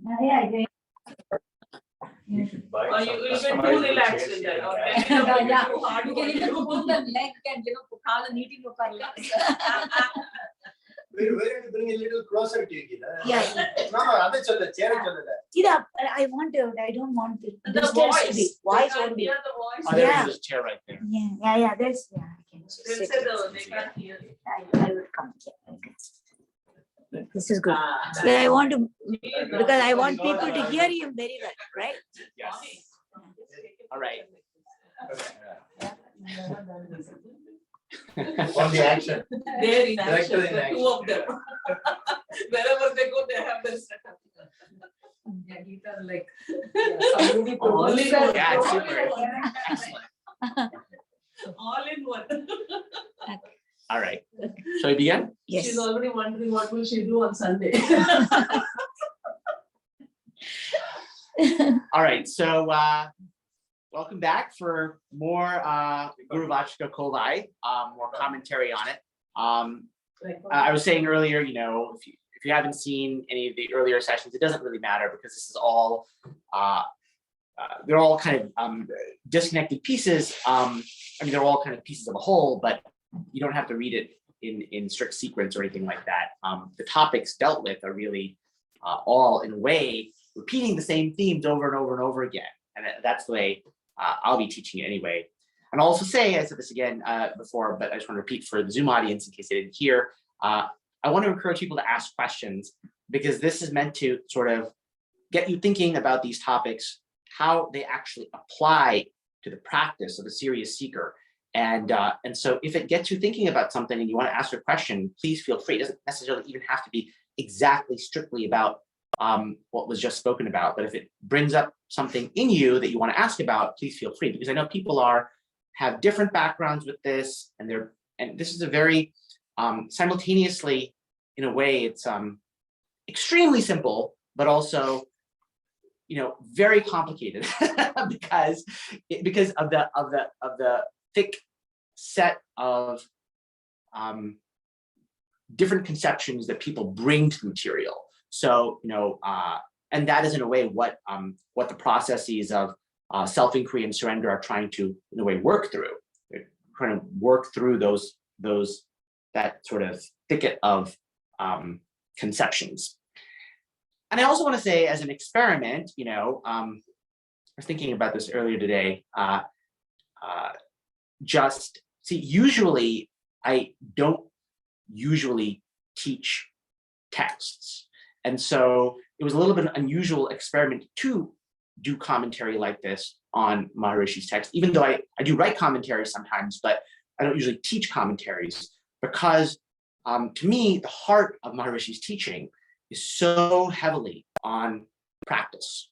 Yeah, yeah. You should buy Or you will be too relaxed in that. Or maybe Yeah. too hard You for can even you. pull the leg and kaala neeti Where to bring a little closer to you. Yeah. No, that's all the chair. I want to. I don't want it. The Distance voice. to be. They Voice can't only. hear the voice. Oh, there Yeah. is a chair right there. Yeah. There's I can just They'll sit say here. they can't hear. I will come here. Okay. This is good. Ah, Yeah, I want to that's- because I want people to hear you very well, right? Yes. All right. On the action. They're in Director action, in the two of them. Wherever they go, they have their setup. Like All in one. Yeah, it's All super. in one. Excellent. All in one. All right. Shall we begin? Yes. She's already wondering what will she do on Sunday. All right. So welcome back for more Guru Vachaka Kovai, more commentary on it. I was saying earlier, if you haven't seen any of the earlier sessions, it doesn't really matter because this is all they're all kind of disconnected pieces. They're all kind of pieces of a whole, but you don't have to read it in strict sequence or anything like that. The topics dealt with are really all in a way repeating the same themes over and over and over again, and that's the way I'll be teaching it anyway. And I'll also say, I said this again before, but I just want to repeat for the Zoom audience in case they didn't hear. I want to encourage people to ask questions because this is meant to sort of get you thinking about these topics, how they actually apply to the practice of a serious seeker. And so if it gets you thinking about something and you want to ask a question, please feel free. It doesn't necessarily even have to be exactly strictly about what was just spoken about, but if it brings up something in you that you want to ask about, please feel free, because I know people have different backgrounds with this, and this is a very simultaneously, in a way, it's extremely simple, but also very complicated because of the thick set of different conceptions that people bring to the material. So, and that is in a way what the processes of self-inquiry and surrender are trying to, in a way, work through. They're trying to work through that sort of thicket of conceptions. And I also want to say, as an experiment, I was thinking about this earlier today. Usually I don't usually teach texts. And so it was a little bit of an unusual experiment to do commentary like this on Maharishi's text, even though I do write commentaries sometimes, but I don't usually teach commentaries because to me, the heart of Maharishi's teaching is so heavily on practice.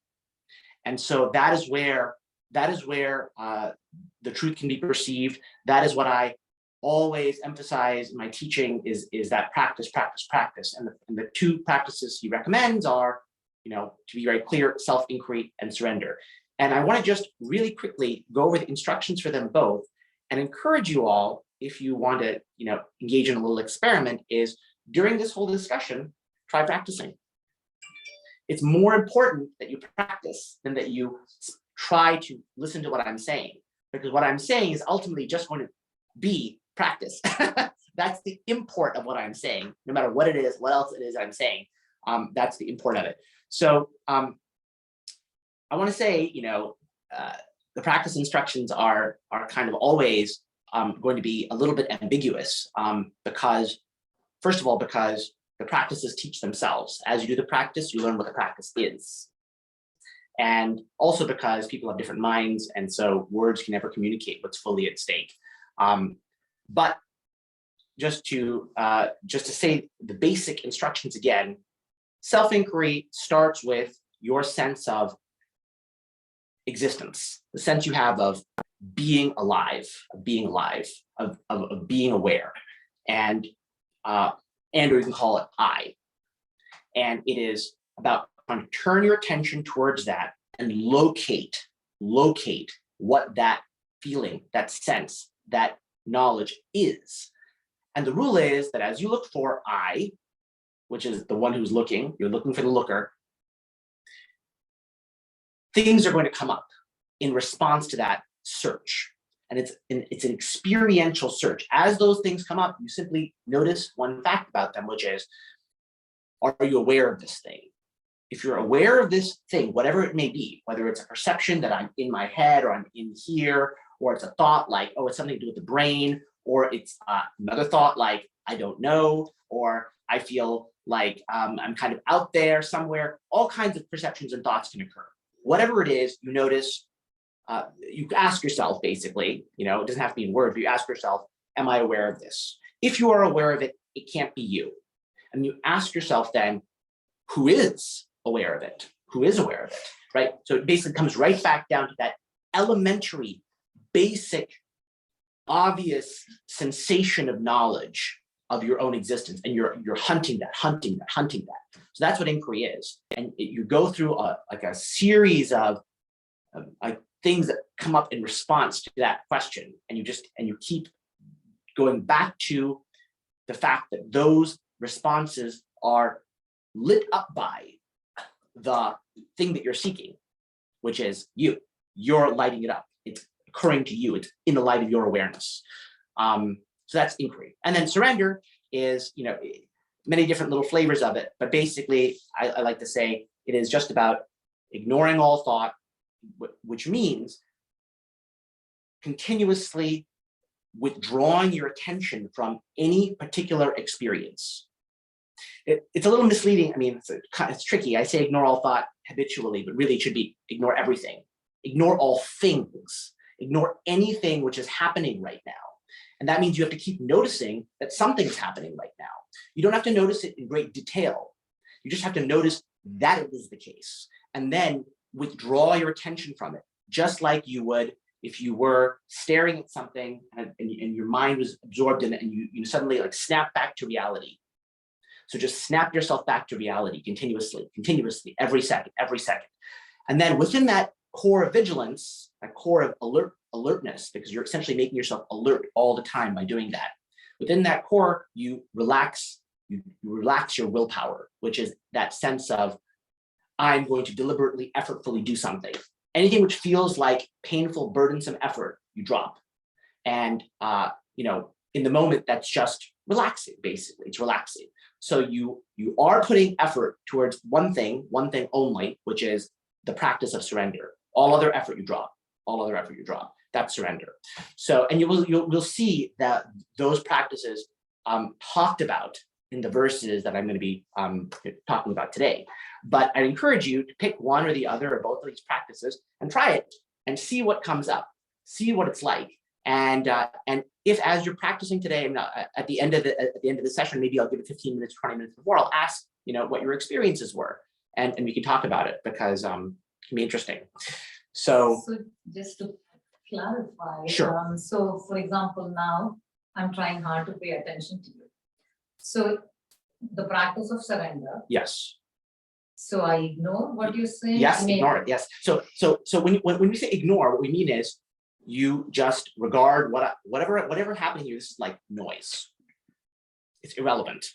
And so that is where the truth can be perceived. That is what I always emphasize in my teaching is that practice. And the two practices he recommends are, to be very clear, self-inquiry and surrender. And I want to just really quickly go over the instructions for them both and encourage you all, if you want to, engage in a little experiment, is during this whole discussion, try practicing. It's more important that you practice than that you try to listen to what I'm saying, because what I'm saying is ultimately just going to be practice. That's the import of what I'm saying, no matter what it is, what else it is I'm saying. That's the import of it. So I want to say, the practice instructions are kind of always going to be a little bit ambiguous because, first of all, because the practices teach themselves. As you do the practice, you learn what the practice is. And also because people have different minds, and so words can never communicate what's fully at stake. But just to say the basic instructions again, self-inquiry starts with your sense of existence, the sense you have of being alive, of being aware, and or you can call it I. And it is about trying to turn your attention towards that and locate what that feeling, that sense, that knowledge is. And the rule is that as you look for I, which is the one who's looking, you're looking for the looker, things are going to come up in response to that search. And it's an experiential search. As those things come up, you simply notice one fact about them, which is, are you aware of this thing? If you're aware of this thing, whatever it may be, whether it's a perception that I'm in my head or I'm in here, or it's a thought like, oh, it's something to do with the brain, or it's another thought like, I don't know, or I feel like I'm kind of out there somewhere, all kinds of perceptions and thoughts can occur. Whatever it is, you notice, you ask yourself, basically, it doesn't have to be in words, but you ask yourself, am I aware of this? If you are aware of it, it can't be you. And you ask yourself then, who is aware of it? Who is aware of it, right? So it basically comes right back down to that elementary, basic, obvious sensation of knowledge of your own existence, and you're hunting that. So that's what inquiry is. And you go through a series of things that come up in response to that question, and you keep going back to the fact that those responses are lit up by the thing that you're seeking, which is you. You're lighting it up. It's occurring to you. It's in the light of your awareness. So that's inquiry. And then surrender is, many different little flavors of it, but basically, I like to say it is just about ignoring all thought, which means continuously withdrawing your attention from any particular experience. It's a little misleading. I mean, it's tricky. I say ignore all thought habitually, but really it should be ignore everything. Ignore all things. Ignore anything which is happening right now. And that means you have to keep noticing that something's happening right now. You don't have to notice it in great detail. You just have to notice that it is the case. And then withdraw your attention from it, just like you would if you were staring at something and your mind was absorbed in it, and you suddenly snap back to reality. So just snap yourself back to reality continuously, every second. And then within that core of vigilance, that core of alertness, because you're essentially making yourself alert all the time by doing that. Within that core, you relax your willpower, which is that sense of, I'm going to deliberately, effortfully do something. Anything which feels like painful, burdensome effort, you drop. And in the moment, that's just relaxing, basically. It's relaxing. So you are putting effort towards one thing only, which is the practice of surrender. All other effort you drop. That's surrender. So, and you'll see that those practices talked about in the verses that I'm going to be talking about today. But I encourage you to pick one or the other or both of these practices and try it and see what comes up, see what it's like. And if, as you're practicing today, and at the end of the session, maybe I'll give it 15 minutes, 20 minutes before, I'll ask what your experiences were, and we can talk about it, because it can be interesting. So just to clarify, sure. So for example, now I'm trying hard to pay attention to you. So the practice of surrender. Yes. So I ignore what you're saying. Yes, ignore it. Yes. So when we say ignore, what we mean is you just regard whatever happening here. This is like noise. It's irrelevant.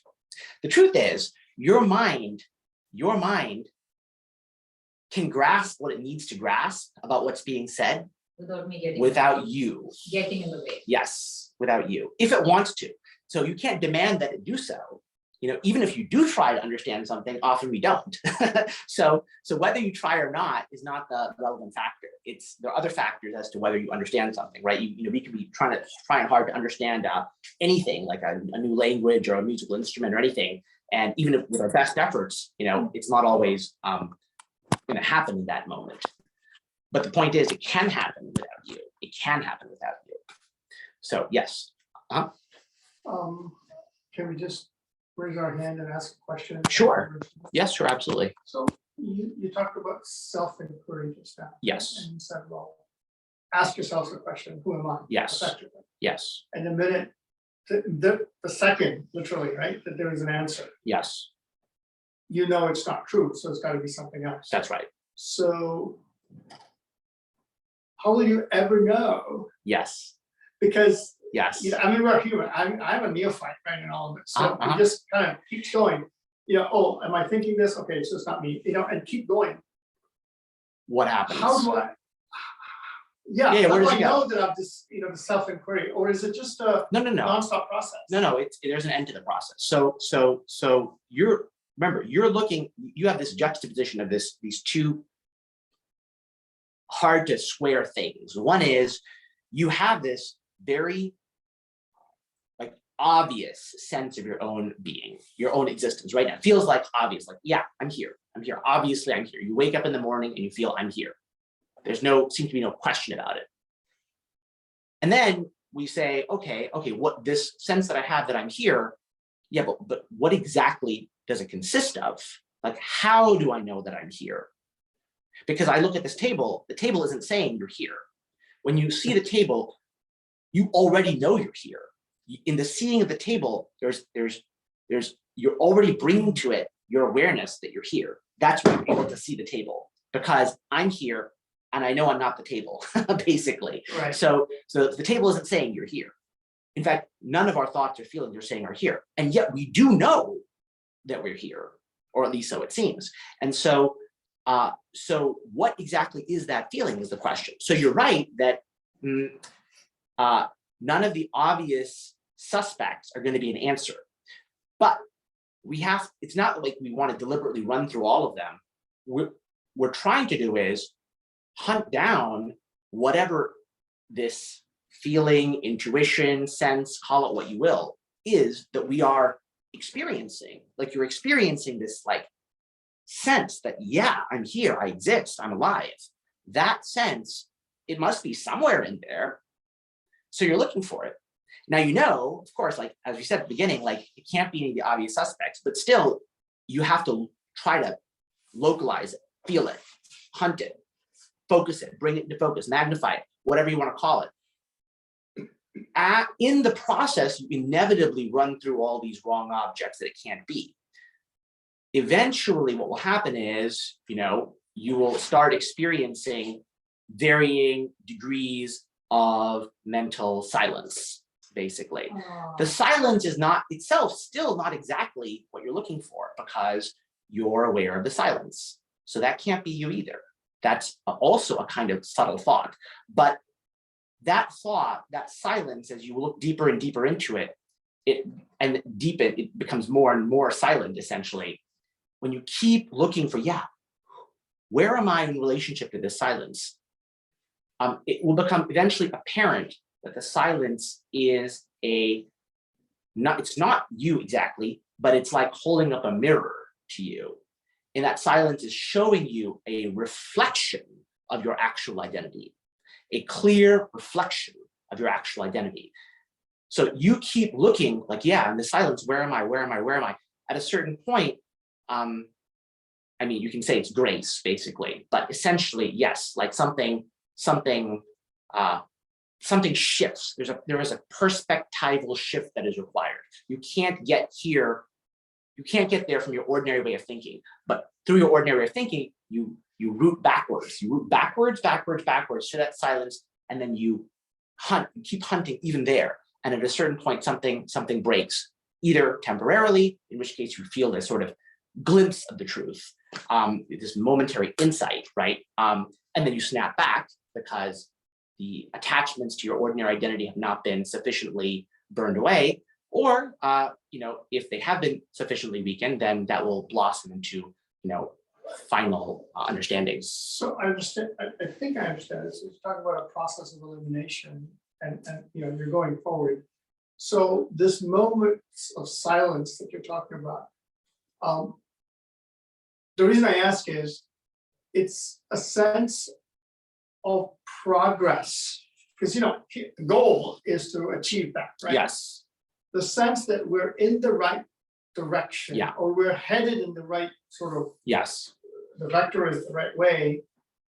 The truth is, your mind can grasp what it needs to grasp about what's being said without you getting in the way. Yes, without you, if it wants to. So you can't demand that it do so. Even if you do try to understand something, often we don't. So whether you try or not is not the relevant factor. There are other factors as to whether you understand something, right? We could be trying hard to understand anything, like a new language or a musical instrument or anything. And even if with our best efforts, it's not always going to happen in that moment. But the point is, it can happen without you. It can happen without you. So yes. Can we just raise our hand and ask a question? Sure. Yes, sure, absolutely. So you talked about self-inquiry just now. Yes. And you said, well, ask yourself the question, who am I? Yes. Effectively. Yes. And the minute, the second, literally, right, that there is an answer. Yes. It's not true, so it's got to be something else. That's right. So how will you ever know? Yes. Because yes, we're human. I'm a neophyte, right, in all of it. So it just kind of keeps going. Oh, am I thinking this? Okay, so it's not me. And keep going. what happens? How do I? Yeah, Yeah, how where do does I it go? know that I'm just, the self-inquiry, or is it just a No. nonstop process? No, there's an end to the process. So remember, you have this juxtaposition of these two hard to square things. One is you have this very like obvious sense of your own being, your own existence right now. It feels like obvious, like, yeah, I'm here. Obviously, I'm here. You wake up in the morning and you feel I'm here. Seems to be no question about it. And then we say, okay, what this sense that I have that I'm here, yeah, but what exactly does it consist of? Like, how do I know that I'm here? Because I look at this table, the table isn't saying you're here. When you see the table, you already know you're here. In the seeing of the table, you're already bringing to it your awareness that you're here. That's when you're able to see the table, because I'm here and I know I'm not the table, basically. Right. So the table isn't saying you're here. In fact, none of our thoughts or feelings are saying are here. And yet we do know that we're here, or at least so it seems. And so what exactly is that feeling is the question. So you're right that none of the obvious suspects are going to be an answer. But it's not like we want to deliberately run through all of them. What we're trying to do is hunt down whatever this feeling, intuition, sense, call it what you will, is that we are experiencing. Like, you're experiencing this like sense that, yeah, I'm here, I exist, I'm alive. That sense, it must be somewhere in there. So you're looking for it. Now, of course, like as we said at the beginning, like it can't be any of the obvious suspects, but still you have to try to localize it, feel it, hunt it, focus it, bring it into focus, magnify it, whatever you want to call it. In the process, you inevitably run through all these wrong objects that it can't be. Eventually, what will happen is, you will start experiencing varying degrees of mental silence, basically. The silence is not itself still not exactly what you're looking for, because you're aware of the silence. So that can't be you either. That's also a kind of subtle thought. But that thought, that silence, as you look deeper and deeper into it, it becomes more and more silent, essentially. When you keep looking for, where am I in relationship to this silence? It will become eventually apparent that the silence is it's not you exactly, but it's like holding up a mirror to you. And that silence is showing you a reflection of your actual identity, a clear reflection of your actual identity. So you keep looking like, in the silence, where am I? At a certain point, you can say it's grace, basically, but essentially, yes, like something shifts. There is a perspectival shift that is required. You can't get there from your ordinary way of thinking, but through your ordinary way of thinking, you root backwards. You root backwards to that silence, and then you keep hunting even there. And at a certain point, something breaks, either temporarily, in which case you feel this sort of glimpse of the truth, this momentary insight, right? And then you snap back because the attachments to your ordinary identity have not been sufficiently burned away, or if they have been sufficiently weakened, then that will blossom into final understandings. So I understand. I think I understand. So you're talking about a process of elimination, and you're going forward. So this moment of silence that you're talking about, the reason I ask is, it's a sense of progress, because the goal is to achieve that, right? Yes. The sense that we're in the right direction, or we're headed in the right sort of, yes, the vector is the right way.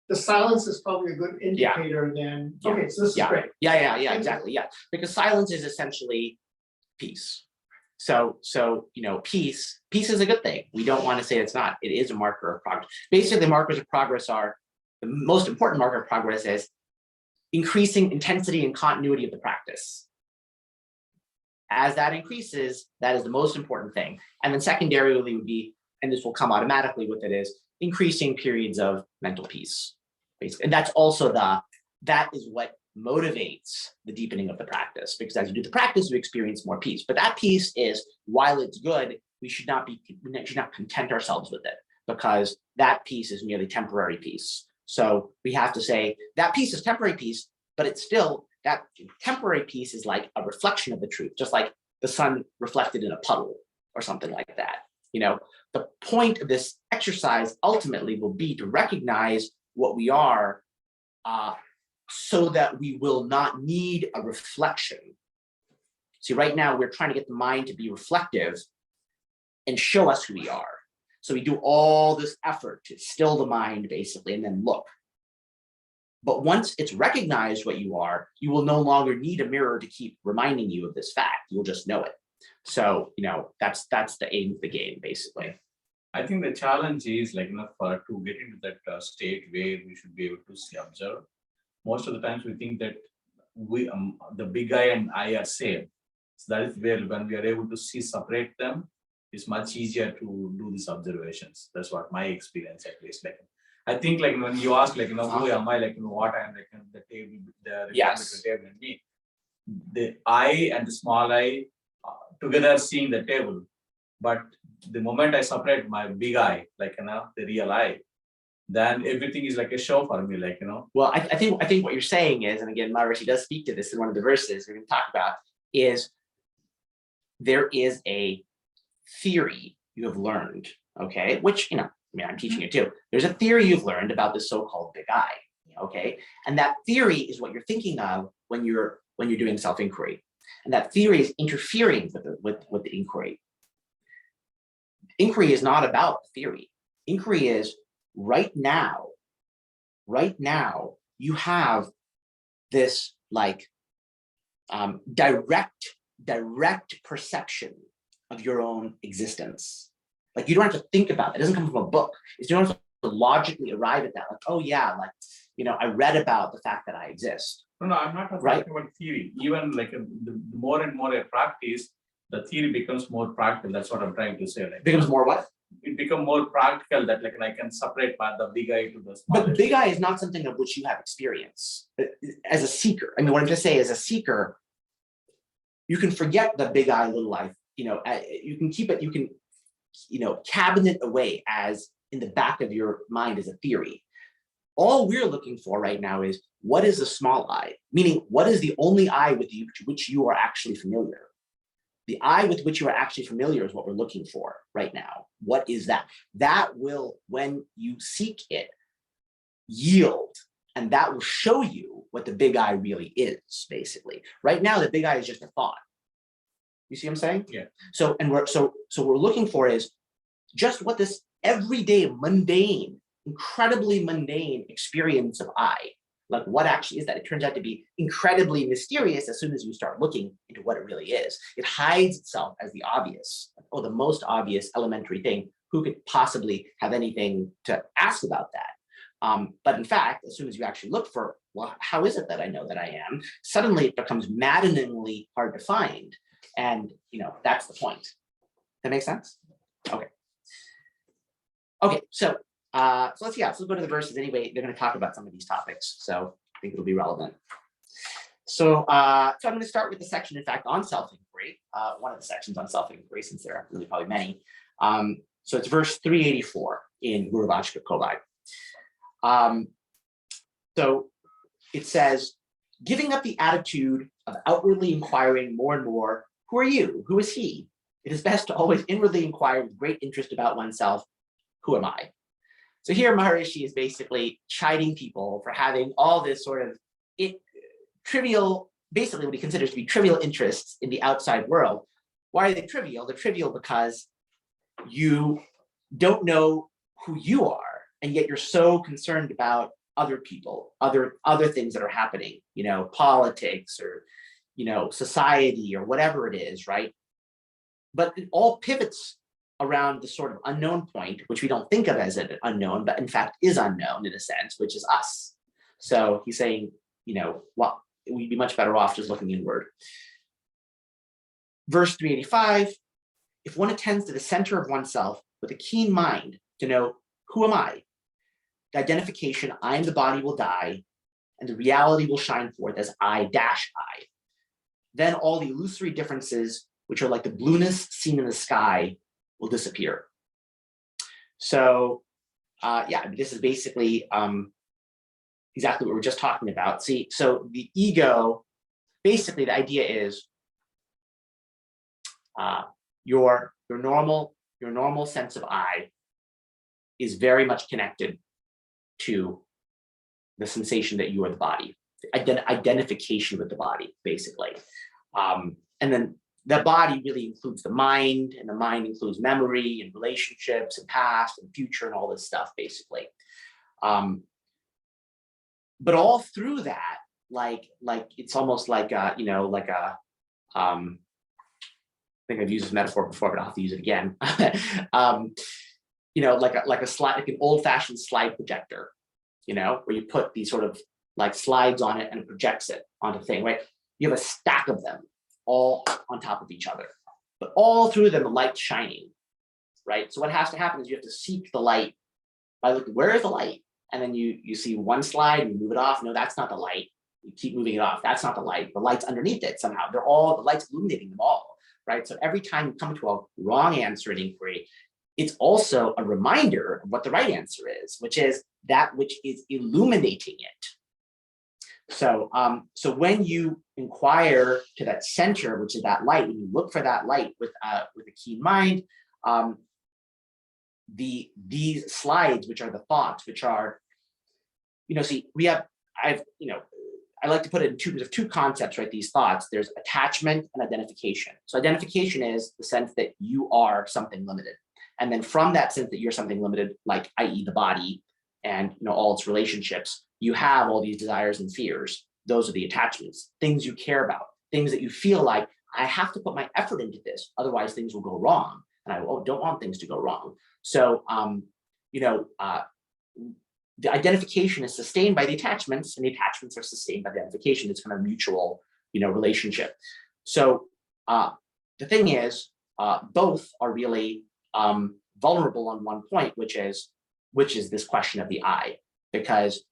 The silence is probably a good indicator then. Okay, so this is great. Exactly. Yeah, because silence is essentially peace. So peace is a good thing. We don't want to say it's not. It is a marker of progress. Basically, the markers of progress are, the most important marker of progress is increasing intensity and continuity of the practice. As that increases, that is the most important thing. And then secondarily would be, and this will come automatically with it, is increasing periods of mental peace. basically. And that's also that is what motivates the deepening of the practice, because as you do the practice, you experience more peace. But that peace is, while it's good, we should not content ourselves with it, because that peace is merely temporary peace. So we have to say that peace is temporary peace, but it's still, that temporary peace is like a reflection of the truth, just like the sun reflected in a puddle or something like that. The point of this exercise ultimately will be to recognize what we are, so that we will not need a reflection. See, right now we're trying to get the mind to be reflective and show us who we are. So we do all this effort to still the mind, basically, and then look. But once it's recognized what you are, you will no longer need a mirror to keep reminding you of this fact. You'll just know it. So, that's the aim of the game, basically. I think the challenge is to get into that state where we should be able to see, observe. Most of the times we think that we, the big I and I are same. So that is where when we are able to separate them, it's much easier to do these observations. That's what my experience at least. I think when you ask who am I, what I am, the table, the Yes. table and me, the I and the small I together seeing the table. But the moment I separate my big I, the real I, then everything is like a show for me, Well, I think what you're saying is, and again, Maharishi does speak to this in one of the verses we're going to talk about, is there is a theory you have learned, okay, which, I'm teaching it too. There's a theory you've learned about the so-called big I, okay? And that theory is what you're thinking of when you're doing self-inquiry. And that theory is interfering with the inquiry. Inquiry is not about theory. Inquiry is right now, you have this direct perception of your own existence. You don't have to think about it. It doesn't come from a book. You don't have to logically arrive at that. Oh yeah, I read about the fact that I exist. No, I'm not talking about theory. Even the more and more I practice, the theory becomes more practical. That's what I'm trying to say. Becomes more what? It becomes more practical that I can separate the big I to the small. But the big I is not something of which you have experience as a seeker. I mean, what I'm trying to say, as a seeker, you can forget the big I, little I. You can keep it. You can, cabinet away as in the back of your mind as a theory. All we're looking for right now is what is the small I, meaning what is the only I with which you are actually familiar. The I with which you are actually familiar is what we're looking for right now. What is that? That will, when you seek it, yield, and that will show you what the big I really is, basically. Right now, the big I is just a thought. You see what I'm saying? Yeah. So what we're looking for is just what this everyday, mundane, incredibly mundane experience of I, what actually is that? It turns out to be incredibly mysterious as soon as you start looking into what it really is. It hides itself as the obvious, the most obvious elementary thing. Who could possibly have anything to ask about that? But in fact, as soon as you actually look for, well, how is it that I know that I am? Suddenly it becomes maddeningly hard to find. And, that's the point. That makes sense? Okay. Okay, so let's go to the verses anyway. They're going to talk about some of these topics, so I think it'll be relevant. So I'm going to start with the section, in fact, on self-inquiry, one of the sections on self-inquiry, since there are really probably many. So it's verse 384 in Guru Vachaka Kovai. So it says, giving up the attitude of outwardly inquiring more and more, who are you? Who is he? It is best to always inwardly inquire with great interest about oneself, who am I? So here Maharishi is basically chiding people for having all this sort of trivial, basically what he considers to be trivial interests in the outside world. Why are they trivial? They're trivial because you don't know who you are, and yet you're so concerned about other people, other things that are happening, politics or, society or whatever it is, right? But it all pivots around the sort of unknown point, which we don't think of as an unknown, but in fact is unknown in a sense, which is us. So he's saying, well, we'd be much better off just looking inward. Verse 385, if one attends to the center of oneself with a keen mind to know, who am I? the identification, I am the body will die, and the reality will shine forth as I dash I. Then all the illusory differences, which are like the blueness seen in the sky, will disappear. So yeah, this is basically exactly what we we're just talking about. See, so the ego, basically the idea is your normal sense of I is very much connected to the sensation that you are the body, identification with the body, basically. And then the body really includes the mind, and the mind includes memory and relationships and past and future and all this stuff, basically. But all through that, like it's almost like I think I've used this metaphor before, but I'll have to use it again. Like a slide, like an old-fashioned slide projector, where you put these sort of like slides on it and it projects it onto the thing, right? You have a stack of them all on top of each other, but all through them, the light's shining, right? So what has to happen is you have to seek the light by looking, where is the light? And then you see one slide and you move it off. No, that's not the light. You keep moving it off. That's not the light. The light's underneath it somehow. The light's illuminating them all, right? So every time you come to a wrong answer in inquiry, it's also a reminder of what the right answer is, which is that which is illuminating it. So, so when you inquire to that center, which is that light, when you look for that light with a keen mind, these slides, which are the thoughts, which are, see, I like to put it in two concepts, right? These thoughts, there's attachment and identification. So identification is the sense that you are something limited. And then from that sense that you're something limited, like i.e. the body and all its relationships, you have all these desires and fears. Those are the attachments, things you care about, things that you feel like, I have to put my effort into this, otherwise things will go wrong. And I don't want things to go wrong. So, the identification is sustained by the attachments, and the attachments are sustained by the identification. It's kind of a mutual, relationship. So the thing is, both are really vulnerable on one point, which is this question of the I, because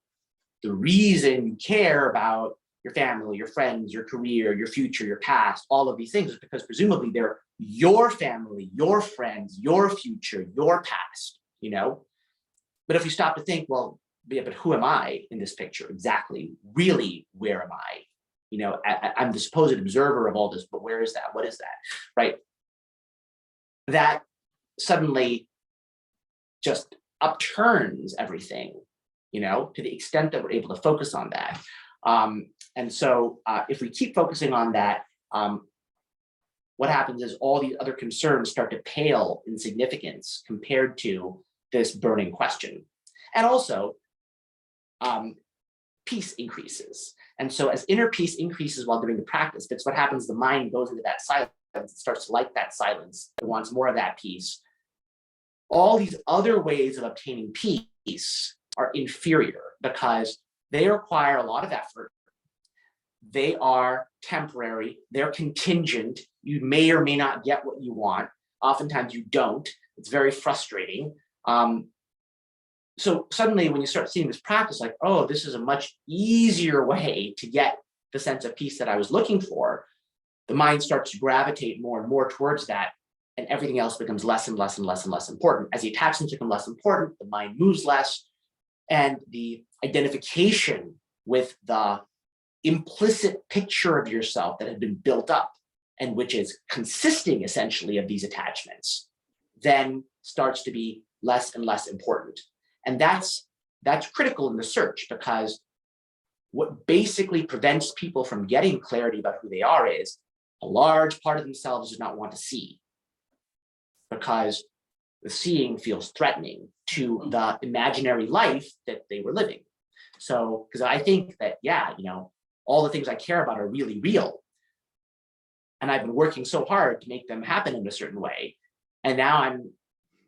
the reason you care about your family, your friends, your career, your future, your past, all of these things is because presumably they're your family, your friends, your future, your past, But if we stop to think, well, yeah, but who am I in this picture? Exactly, really, where am I? I'm the supposed observer of all this, but where is that? What is that, right? That suddenly just upturns everything, to the extent that we're able to focus on that. And so if we keep focusing on that, what happens is all these other concerns start to pale in significance compared to this burning question. And also, peace increases. And so as inner peace increases while doing the practice, that's what happens. The mind goes into that silence. It starts to like that silence. It wants more of that peace. All these other ways of obtaining peace are inferior because they require a lot of effort. They are temporary. They're contingent. You may or may not get what you want. Oftentimes you don't. It's very frustrating. So suddenly when you start seeing this practice, like, oh, this is a much easier way to get the sense of peace that I was looking for, the mind starts to gravitate more and more towards that, and everything else becomes less and less and less and less important. As the attachments become less important, the mind moves less, and the identification with the implicit picture of yourself that had been built up and which is consisting essentially of these attachments, then starts to be less and less important. And that's critical in the search, because what basically prevents people from getting clarity about who they are is a large part of themselves does not want to see, because the seeing feels threatening to the imaginary life that they were living. So, because I think that, yeah, all the things I care about are really real. And I've been working so hard to make them happen in a certain way. And now I'm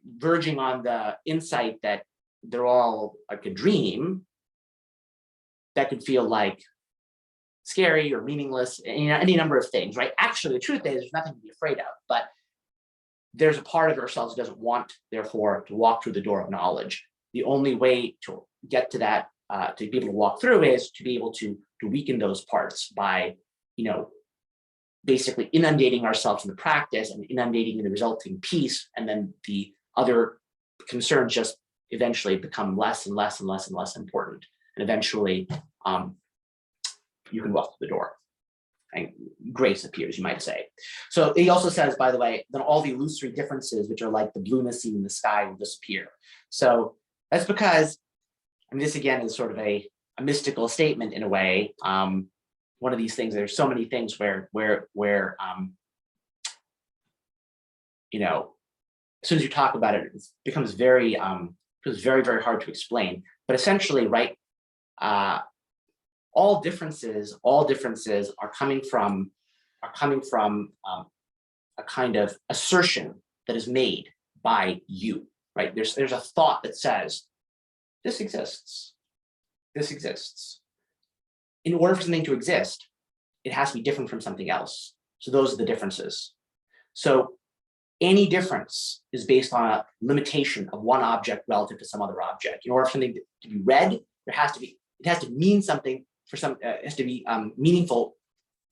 verging on the insight that they're all like a dream that could feel like scary or meaningless, any number of things, right? Actually, the truth is there's nothing to be afraid of, but there's a part of ourselves that doesn't want, therefore, to walk through the door of knowledge. the only way to get to that, to be able to walk through is to be able to weaken those parts by, basically inundating ourselves in the practice and inundating in the resulting peace, and then the other concerns just eventually become less and less and less and less important, and eventually you can walk through the door and grace appears, you might say. So he also says, by the way, then all the illusory differences, which are like the blueness seen in the sky, will disappear. So that's because, and this again is sort of a mystical statement in a way. One of these things, there's so many things where as soon as you talk about it, it becomes very, very hard to explain. But essentially, right, all differences are coming from a kind of assertion that is made by you, right? There's a thought that says, this exists. This exists. In order for something to exist, it has to be different from something else. So those are the differences. So any difference is based on a limitation of one object relative to some other object. In order for something to be read, it has to mean something for some, it has to be meaningful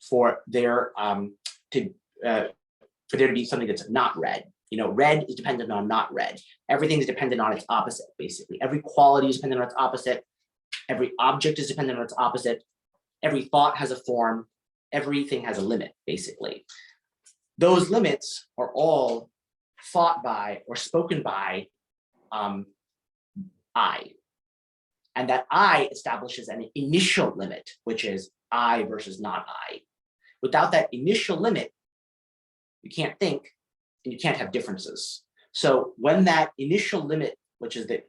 for there to be something that's not read. Read is dependent on not read. Everything is dependent on its opposite, basically. Every quality is dependent on its opposite. Every object is dependent on its opposite. Every thought has a form. Everything has a limit, basically. Those limits are all thought by or spoken by I. And that I establishes an initial limit, which is I versus not I. Without that initial limit, you can't think and you can't have differences. So when that initial limit, which is the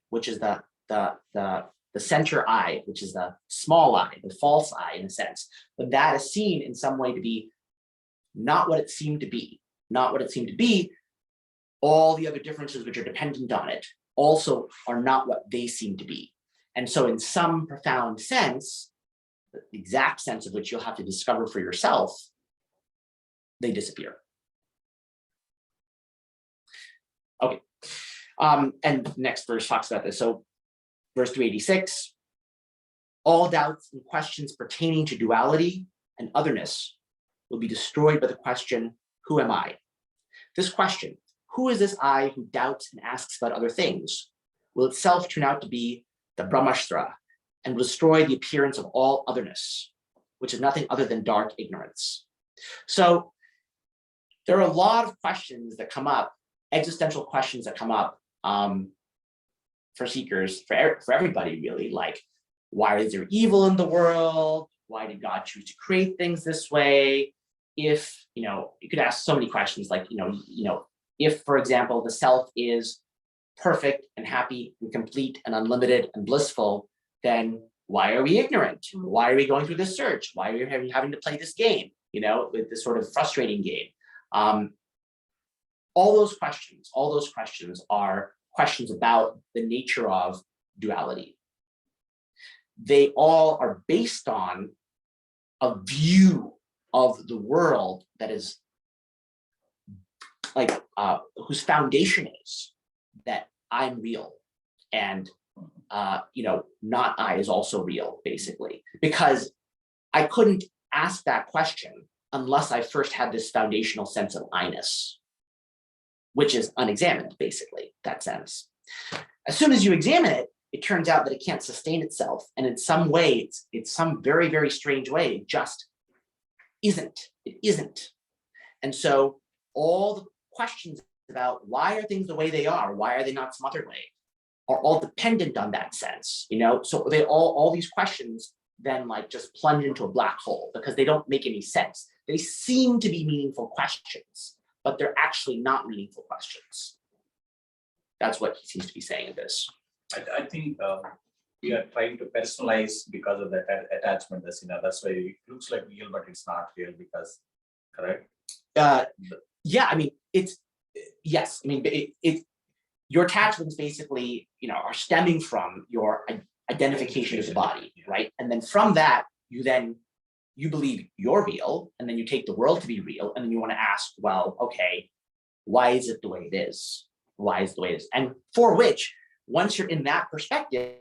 center I, which is the small I, the false I in a sense, when that is seen in some way to be not what it seemed to be, all the other differences which are dependent on it also are not what they seem to be. And so in some profound sense, the exact sense of which you'll have to discover for yourself, they disappear. Okay, and the next verse talks about this. So verse 386, all doubts and questions pertaining to duality and otherness will be destroyed by the question, who am I? This question, who is this I who doubts and asks about other things, will itself turn out to be the Brahmastra and will destroy the appearance of all otherness, which is nothing other than dark ignorance. So there are a lot of questions that come up, existential questions that come up for seekers, for everybody really, like, why is there evil in the world? Why did God choose to create things this way? If, you could ask so many questions like, if, for example, the self is perfect and happy and complete and unlimited and blissful, then why are we ignorant? Why are we going through this search? Why are we having to play this game, with this sort of frustrating game? All those questions are questions about the nature of duality. They all are based on a view of the world that is like, whose foundation is that I'm real and, not I is also real, basically. Because I couldn't ask that question unless I first had this foundational sense of I-ness, which is unexamined, basically, that sense. As soon as you examine it, it turns out that it can't sustain itself. And in some way, it's some very, very strange way, it just isn't. It isn't. And so all the questions about why are things the way they are, why are they not some other way, are all dependent on that sense, So they all these questions then like just plunge into a black hole because they don't make any sense. They seem to be meaningful questions, but they're actually not meaningful questions. That's what he seems to be saying in this. I think we are trying to personalize because of that attachment. That's why it looks like real, but it's not real because, correct? Yeah, I mean, yes. I mean, your attachments basically, are stemming from your identification of the body, right? And then from that, you believe you're real, and then you take the world to be real, and then you want to ask, well, okay, why is it the way it is? Why is it the way it is? And for which once you're in that perspective,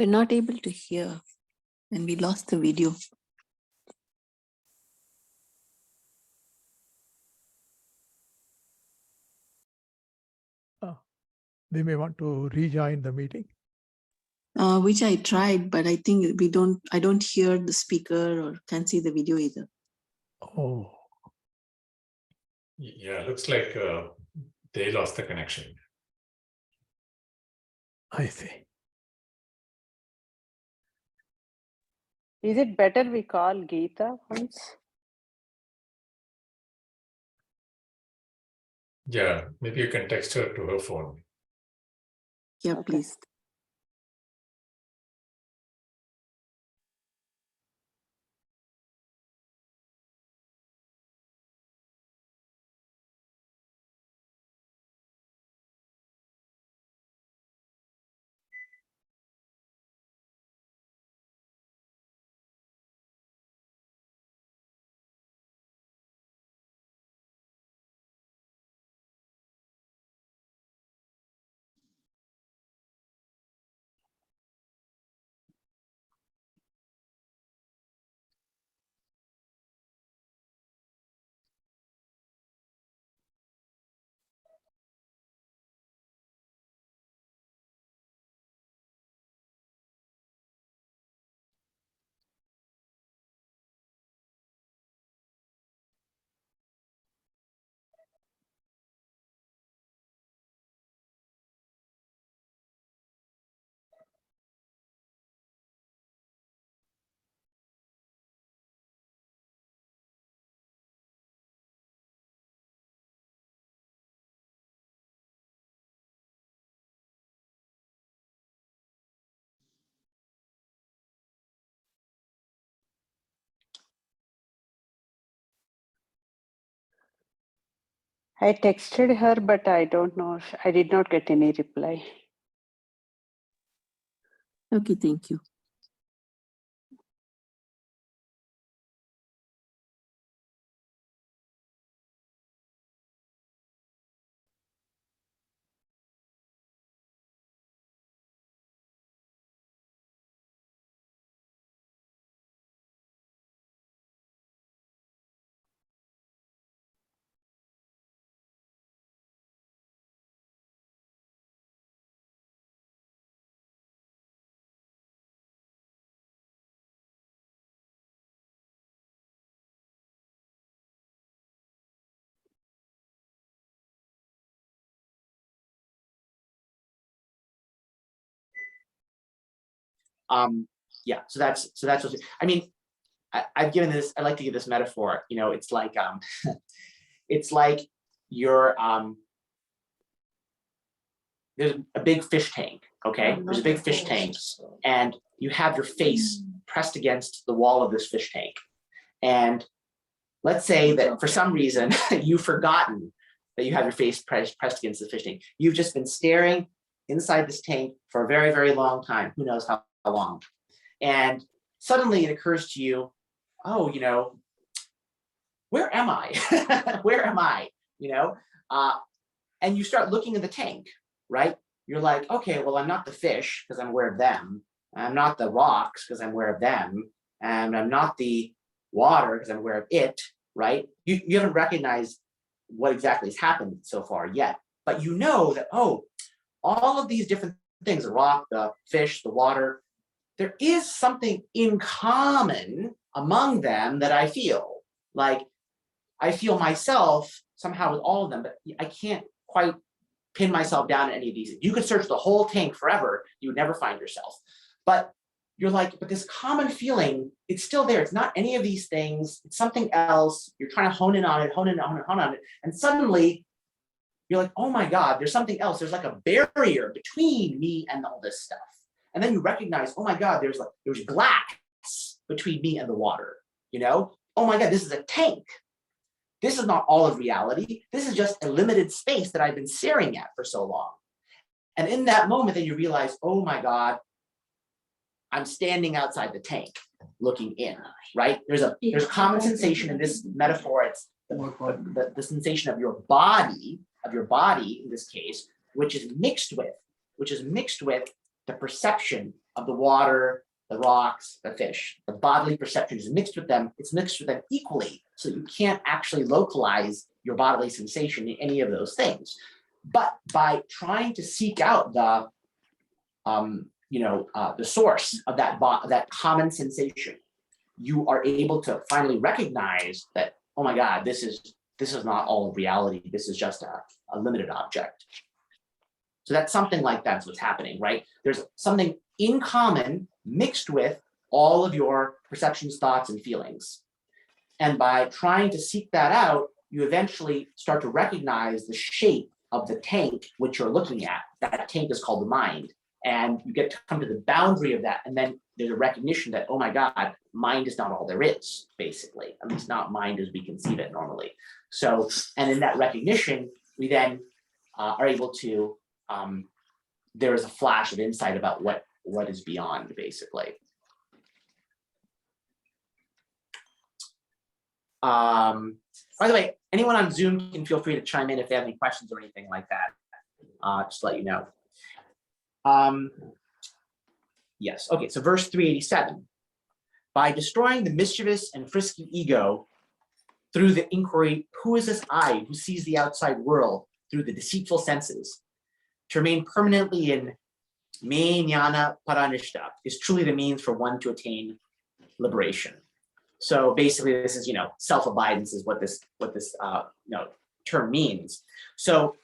We're not able to hear and we lost the video. They may want to rejoin the meeting. Which I tried, but I think I don't hear the speaker or can't see the video either. Oh, Yeah, looks like they lost the connection. I see. Is it better we call Geeta once? Yeah, maybe you can text her to her phone. Yeah, Okay. please. I texted her, but I don't know. I did not get any reply. Okay, thank you. Yeah, so that's what I mean. I've given this, I like to give this metaphor, you know, it's like it's like you're there's a big fish tank, okay? There's a big fish tank, and you have your face pressed against the wall of this fish tank. And let's say that for some reason you've forgotten that you have your face pressed against the fish tank. You've just been staring inside this tank for a very, very long time. Who knows how long? And suddenly it occurs to you, oh, you know, where am I? Where am I? You know, and you start looking in the tank, right? You're like, okay, well, I'm not the fish because I'm aware of them. I'm not the rocks because I'm aware of them. And I'm not the water because I'm aware of it, right? You haven't recognized what exactly has happened so far yet, but you know that, oh, all of these different things, the rock, the fish, the water, there is something in common among them that I feel. Like I feel myself somehow with all of them, but I can't quite pin myself down in any of these. You could search the whole tank forever, you would never find yourself. But you're like, but this common feeling, it's still there. It's not any of these things. It's something else. You're trying to hone in on it, hone on it. And suddenly you're like, oh my God, there's something else. There's like a barrier between me and all this stuff. And then you recognize, oh my God, there's glass between me and the water, you know? Oh my God, this is a tank. This is not all of reality. This is just a limited space that I've been staring at for so long. And in that moment, then you realize, oh my God, I'm standing outside the tank looking in, right? There's common sensation in this metaphor. It's the sensation of your body in this case, which is mixed with the perception of the water, the rocks, the fish. The bodily perception is mixed with them. It's mixed with them equally. So you can't actually localize your bodily sensation in any of those things. But by trying to seek out the source of that common sensation, you are able to finally recognize that, oh my God, this is not all of reality. This is just a limited object. So that's something like that's what's happening, right? There's something in common mixed with all of your perceptions, thoughts, and feelings. And by trying to seek that out, you eventually start to recognize the shape of the tank which you're looking at. That tank is called the mind. And you get to come to the boundary of that. And then there's a recognition that, oh my God, mind is not all there is, basically. At least not mind as we conceive it normally. So, and in that recognition, we then are able to, there is a flash of insight about what is beyond, basically. By the way, anyone on Zoom can feel free to chime in if they have any questions or anything like that. Just to let you know. Yes, okay, so verse 387. By destroying the mischievous and frisky ego through the inquiry, who is this I who sees the outside world through the deceitful senses? To remain permanently in me jnana paranishta is truly the means for one to attain liberation. So basically, this is, self-abidance is what this term means. So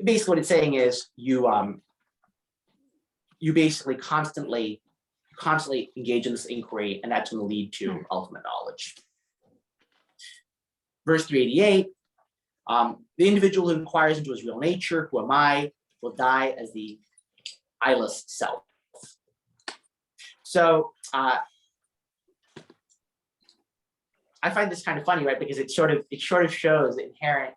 basically, what it's saying is you basically constantly engage in this inquiry, and that's going to lead to ultimate knowledge. Verse 388, the individual who inquires into his real nature, who am I, will die as the eyeless self. So I find this kind of funny, right? Because it sort of shows the inherent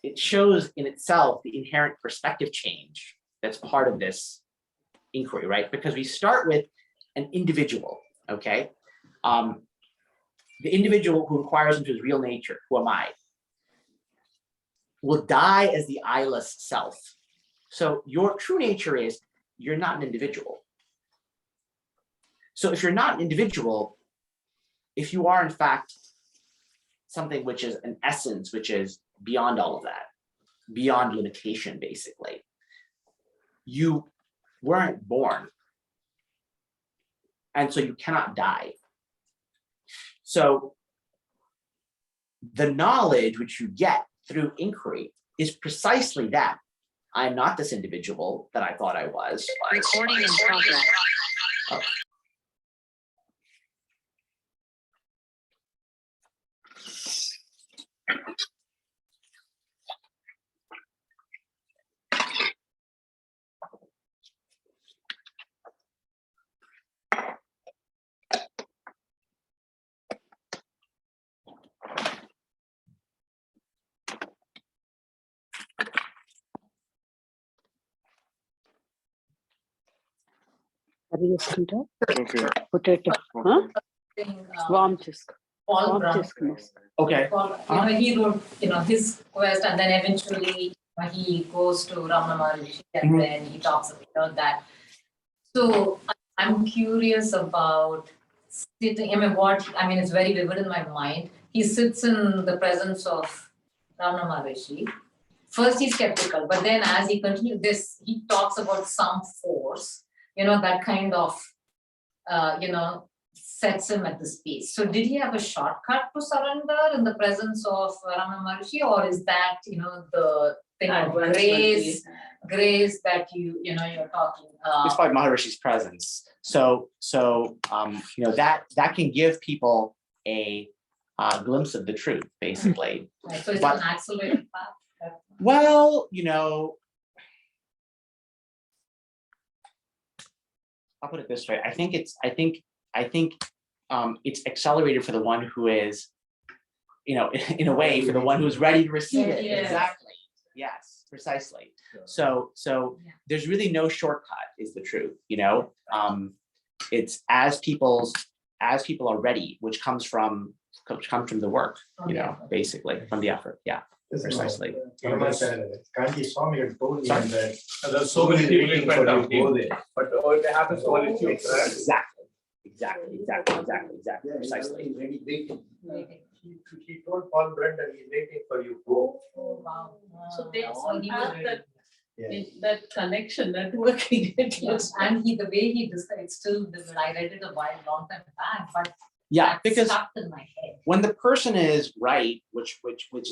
it shows in itself the inherent perspective change that's part of this inquiry, right? Because we start with an individual, okay? The individual who inquires into his real nature, who am I, will die as the eyeless self. So your true nature is you're not an individual. So if you're not an individual, if you are in fact something which is an essence, which is beyond all of that, beyond limitation, basically, you weren't born. And so you cannot die. So the knowledge which you get through inquiry is precisely that. I'm not this individual that I thought I was. Recording in progress. Okay. Potato. Huh? Warm chisk. Paul Warm Brown. chisk, miss. Okay. Paul, he wrote, his quest, and then eventually he goes to Ramana Maharshi, and Mhm. then he talks about that. So I'm curious about sitting. It's very vivid in my mind. He sits in the presence of Ramana Maharshi. First, he's skeptical, but then as he continues this, he talks about some force, that kind of, sets him at the space. So did he have a shortcut to surrender in the presence of Ramana Maharshi, or is that, the thing of grace that you're talking It's by Maharishi's presence. So that can give people a glimpse of the truth, basically. Right, so it's But- an accelerated path. Well, I'll put it this way. I think it's accelerated for the one who is, in a way, for the one who's ready to receive it. Yes. Exactly. Yes, precisely. So Yeah. there's really no shortcut, is the truth. It's as people are ready, which comes from the work, basically from the effort. Yeah, precisely. Kanti Swami had told me Sorry? that There's so many people waiting in front for you of to go him, there. but it happens only few, right? Exactly, precisely. He told Paul Brendan, he's waiting for you to go. Oh, wow. So they So all he have was that, Yeah. that connection, that working. Yes, and the way he described it, still, I read it long time back, but Yeah, that's because stuck in my head. when the person is right, which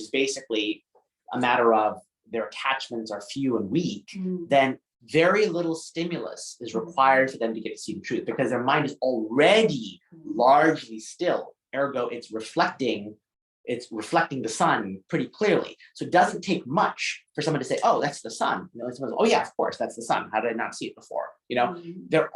is basically a matter of their attachments are few and weak, then very little stimulus is required for them to get to see the truth, because their mind is already largely still. Ergo, it's reflecting the sun pretty clearly. So it doesn't take much for someone to say, "Oh, that's the sun." Someone says, "Oh yeah, of course, that's the sun. How did I not see it before?" Their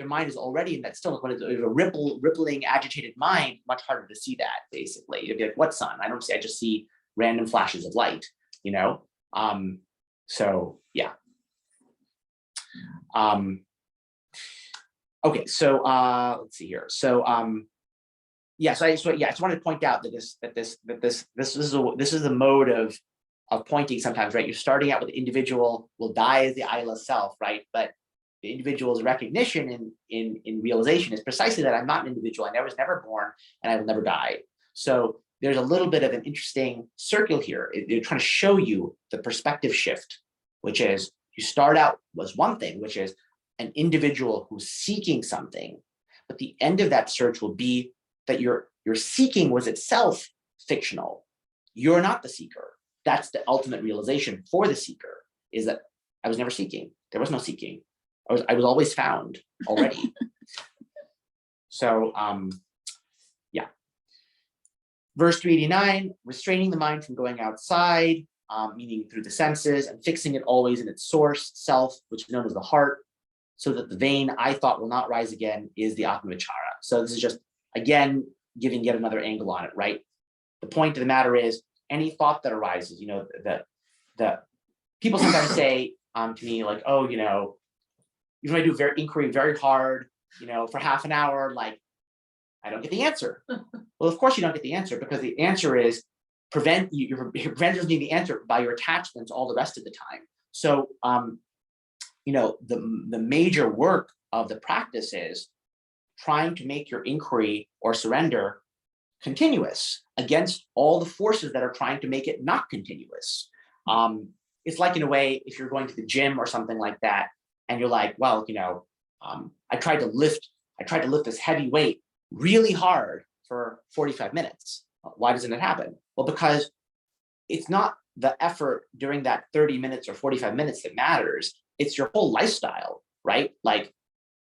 mind is already in that stillness. When it's a rippling, agitated mind, much harder to see that. Basically, you'd be like, "What sun? I don't see. I just see random flashes of light." So yeah. Okay, so let's see here. So yes, I just wanted to point out that this is a mode of pointing sometimes, right? You're starting out with the individual will die as the eyeless self, right? But the individual's recognition in realization is precisely that I'm not an individual. I was never born, and I will never die. So there's a little bit of an interesting circle here. They're trying to show you the perspective shift, which is you start out was one thing, which is an individual who's seeking something, but the end of that search will be that your seeking was itself fictional. You're not the seeker. That's the ultimate realization for the seeker, is that I was never seeking. There was no seeking. I was always found already. So yeah. Verse 389, restraining the mind from going outside, meaning through the senses, and fixing it always in its source, self, which is known as the heart, so that the vain I thought will not rise again is the Atmavichara. So this is just, again, giving yet another angle on it, right? The point of the matter is any thought that arises, the people sometimes say to me like, oh, you know, even if I do inquiry very hard, you know, for half an hour, like I don't get the answer. Well, of course you don't get the answer, because the answer is your preventers need the answer by your attachments all the rest of the time. So you know, the major work of the practice is trying to make your inquiry or surrender continuous against all the forces that are trying to make it not continuous. It's like, in a way, if you're going to the gym or something like that, and you're like, well, you know, I tried to lift this heavy weight really hard for 45 minutes. Why doesn't it happen? Well, because it's not the effort during that 30 minutes or 45 minutes that matters. It's your whole lifestyle, right? Like,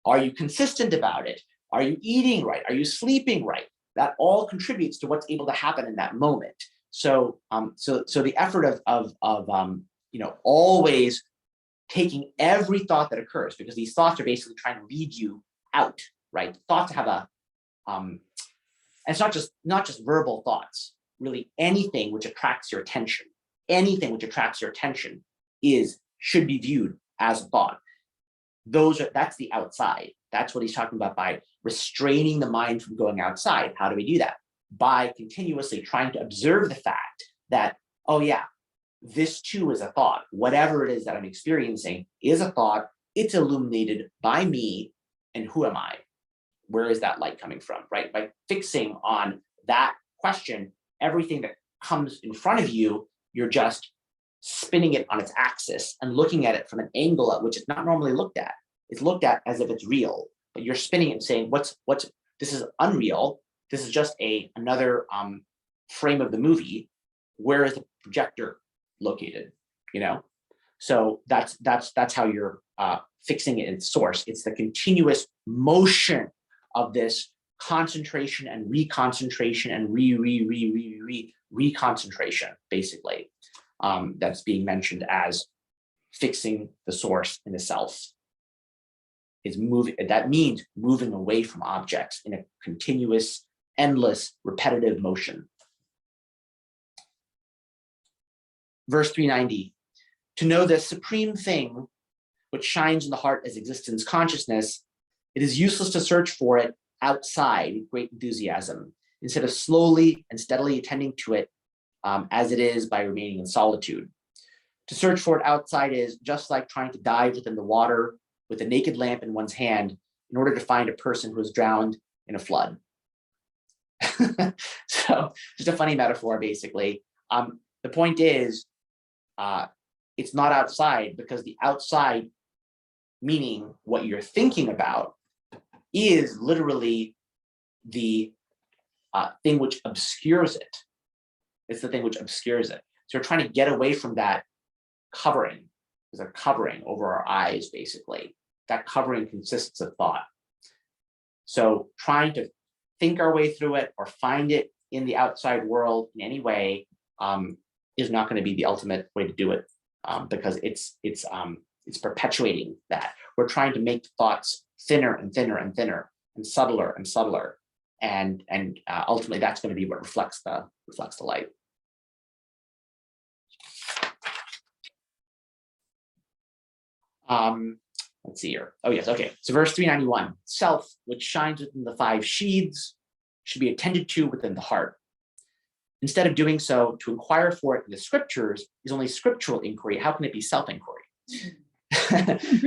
are you consistent about it? Are you eating right? Are you sleeping right? That all contributes to what's able to happen in that moment. So, so the effort of you know, always taking every thought that occurs, because these thoughts are basically trying to lead you out, right? Thoughts have a, and it's not just verbal thoughts. Really, anything which attracts your attention, should be viewed as a thought. That's the outside. That's what he's talking about by restraining the mind from going outside. How do we do that? By continuously trying to observe the fact that, oh yeah, this too is a thought. Whatever it is that I'm experiencing is a thought. It's illuminated by me, and who am I? Where is that light coming from, right? By fixing on that question, everything that comes in front of you, you're just spinning it on its axis and looking at it from an angle at which it's not normally looked at. It's looked at as if it's real, but you're spinning it and saying, this is unreal. This is just another frame of the movie. Where is the projector located? You know, so that's how you're fixing it in source. It's the continuous motion of this concentration and reconcentration and reconcentration, basically, that's being mentioned as fixing the source in the self. Is moving. That means moving away from objects in a continuous, endless, repetitive motion. Verse 390, to know the supreme thing which shines in the heart as existence consciousness, it is useless to search for it outside with great enthusiasm, instead of slowly and steadily attending to it as it is by remaining in solitude. To search for it outside is just like trying to dive within the water with a naked lamp in one's hand in order to find a person who is drowned in a flood. So just a funny metaphor, basically. The point is, it's not outside, because the outside, meaning what you're thinking about, is literally the thing which obscures it. It's the thing which obscures it. So you're trying to get away from that covering. There's a covering over our eyes, basically. That covering consists of thought. So trying to think our way through it or find it in the outside world in any way is not going to be the ultimate way to do it, because it's perpetuating that. We're trying to make thoughts thinner and thinner and thinner and subtler, and ultimately that's going to be what reflects the light. Let's see here. Oh yes, okay. So verse 391, self, which shines within the five sheaths, should be attended to within the heart. Instead of doing so, to inquire for it in the scriptures is only scriptural inquiry. How can it be self-inquiry?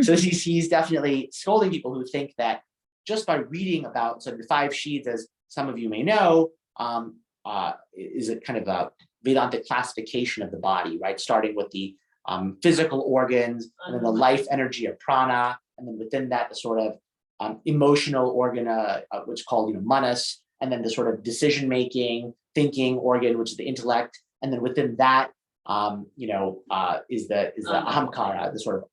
So he's definitely scolding people who think that just by reading about, so the five sheaths, as some of you may know, is a kind of a Vedantic classification of the body, right? Starting with the physical organs, and then the life energy of prana, and then within that the sort of emotional organ, which is called manas, and then the sort of decision-making, thinking organ, which is the intellect, and then within that, is the ahamkara, the sort of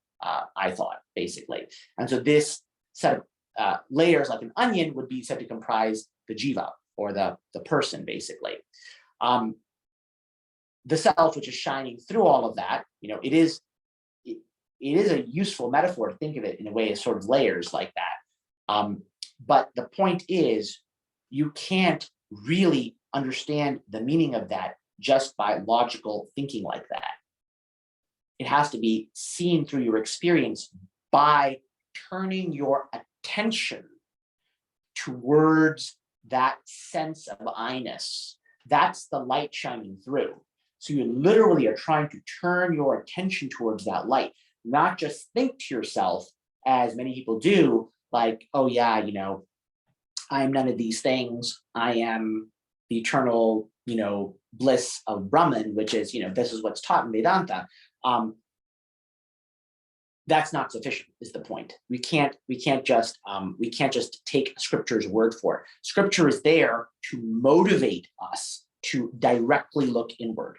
I thought, basically. And so this set of layers, like an onion, would be said to comprise the jiva, or the person, basically. The self, which is shining through all of that, it is a useful metaphor to think of it in a way as sort of layers like that. But the point is, you can't really understand the meaning of that just by logical thinking like that. It has to be seen through your experience by turning your attention towards that sense of I-ness. That's the light shining through. So you literally are trying to turn your attention towards that light, not just think to yourself, as many people do, like, oh yeah, you know, I am none of these things. I am the eternal, you know, bliss of Brahman, which is, you know, this is what's taught in Vedanta. That's not sufficient, is the point. We can't just take scripture's word for it. Scripture is there to motivate us to directly look inward.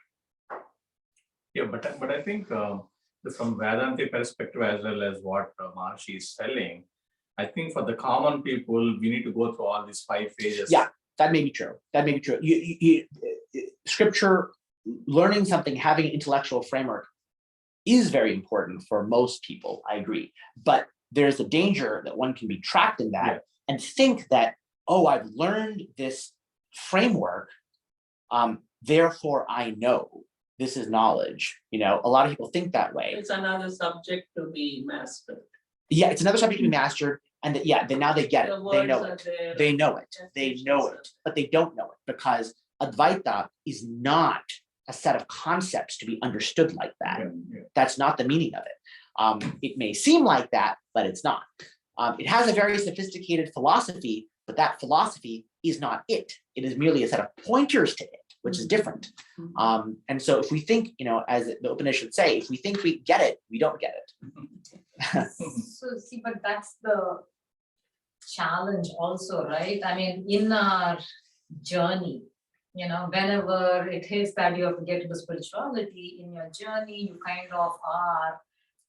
Yeah, but I think from Vedanta perspective as well as what Maharshi is telling, I think for the common people, we need to go through all these 5 phases. Yeah, that may be true. That may be true. Scripture, learning something, having an intellectual framework is very important for most people. I agree, but there's a danger that one can be trapped in that and think that, oh, I've learned this framework, therefore I know. This is knowledge. You know, a lot of people think that way. It's another subject to be mastered. Yeah, it's another subject to be mastered, and then now they get it. The They know words it. are there. They know it. They know it, but they don't know it because Advaita is not a set of concepts to be understood like that. That's not the meaning of it. It may seem like that, but it's not. It has a very sophisticated philosophy, but that philosophy is not it. It is merely a set of pointers to it, which is different. And so if we think, you know, as the Upanishads say, if we think we get it, we don't get it. So see, but that's the challenge also, right? I mean, in our journey, you know, whenever it hits that you have to get to the spirituality in your journey, you kind of are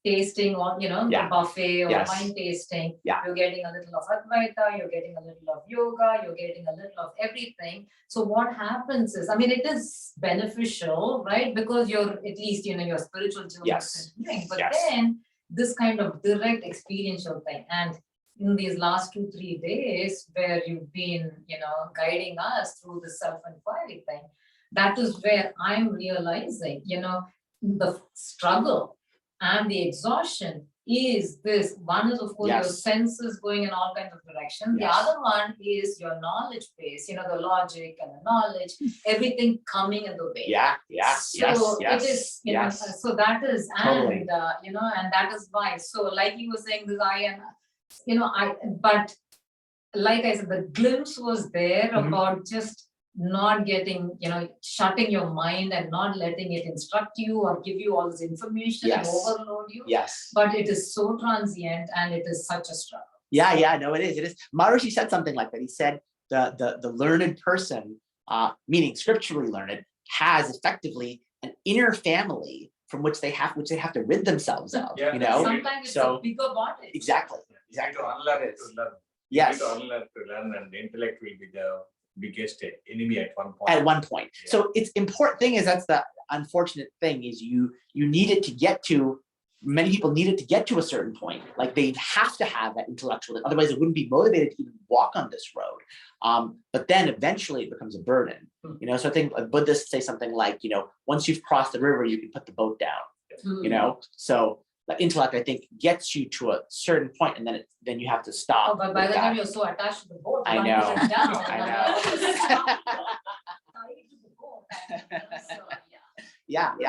tasting or, you know, the buffet or wine tasting. You're getting a little of Advaita, you're getting a little of yoga, you're getting a little of everything. So what happens is, I mean, it is beneficial, right? Because you're at least, you know, your spiritual journey is continuing. But then this kind of direct experiential thing. And in these last 2-3 days where you've been, you know, guiding us through the self-inquiry thing, that is where I'm realizing, you know, the struggle and the exhaustion is this. One is, of course, your senses going in all kinds of directions. The other one is your knowledge base, you know, the logic and the knowledge, everything coming in the way. So it is, you know, so that is, and, you know, and that is why. So like you were saying, this I am, you know, but like I said, the glimpse was there about just not getting, you know, shutting your mind and not letting it instruct you or give you all this information and overload you. But it is so transient and it is such a struggle. No, it is. It is. Maharishi said something like that. He said the learned person, meaning scripturally learned, has effectively an inner family from which they have to rid themselves of. You know, sometimes it's a bigger body. Exactly. You need to unlearn it to learn. You need to unlearn to learn, and the intellect will be the biggest enemy at one point. At one point. So it's important thing is, that's the unfortunate thing, is you need it to get to, many people need it to get to a certain point. Like they have to have that intellectual, otherwise it wouldn't be motivated to even walk on this road. But then eventually it becomes a burden. You know, so I think Buddhists say something like, you know, once you've crossed the river, you can put the boat down. You know, so the intellect, I think, gets you to a certain point, and then you have to stop. Oh, but by the time you're so attached to the boat, I know. Yeah. It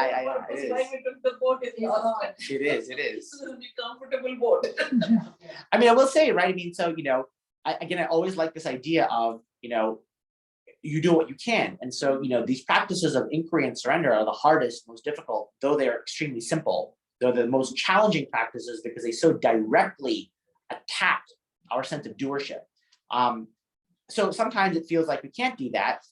is. It is. This will be comfortable boat. I mean, I will say, right? I mean, so, you know, I always like this idea of, you know, you do what you can. And so, you know, these practices of inquiry and surrender are the hardest, most difficult, though they're extremely simple. They're the most challenging practices because they so directly attack our sense of doership. So sometimes it feels like we can't do that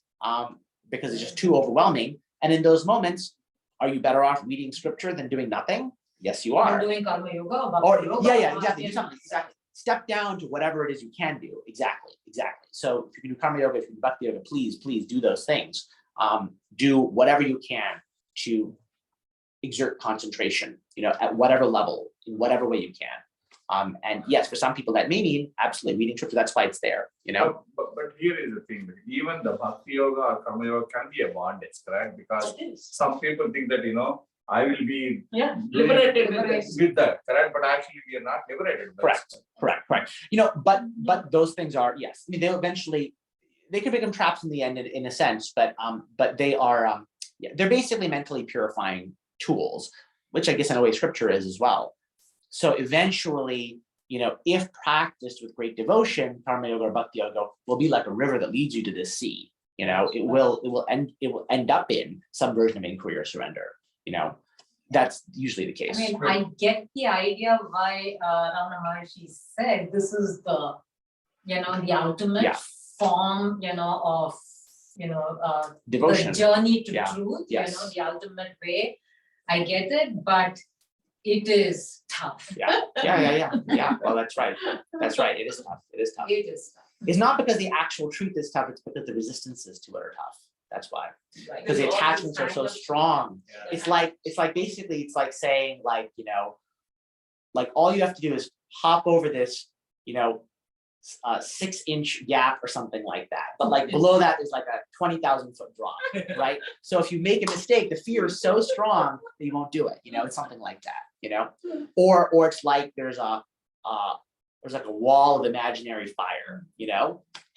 because it's just too overwhelming. And in those moments, are you better off reading scripture than doing nothing? Yes, you are. Doing karma yoga, or yoga, exactly. Do something, exactly. Step down to whatever it is you can do. Exactly. So if you can do karma yoga, if you can do bhakti yoga, please do those things. Do whatever you can to exert concentration, you know, at whatever level, in whatever way you can. And yes, for some people that may mean absolutely reading scripture. That's why it's there, you know. But here is the thing: even the bhakti yoga or karma yoga can be a bondage, correct? Because some people think that, you know, I will be Yeah, liberated with Liberated. this. with that, correct? But actually, we are not liberated. Correct. But those things are, yes, I mean, they'll eventually, they could become traps in the end in a sense, but they are, yeah, they're basically mentally purifying tools, which I guess in a way scripture is as well. So eventually, if practiced with great devotion, karma yoga or bhakti yoga will be like a river that leads you to this sea. It will end up in some version of inquiry or surrender. That's usually the case. I mean, I get the idea why Ramana Maharshi said this is the, the ultimate Yeah. form, of, Devotion. the journey to Yeah. truth, Yes. the ultimate way. I get it, but it is tough. Yeah. Well, that's right. It is tough. It is tough. It's not because the actual truth is tough, it's because the resistances to it are tough. That's why. Right. Because the attachments are so strong. Yeah. It's like basically it's like saying like all you have to do is hop over this 6-inch gap or something like that, but like below that is like a 20,000 foot drop, right? So if you make a mistake, the fear is so strong that you won't do it. It's something like that. Or it's like there's like a wall of imaginary fire,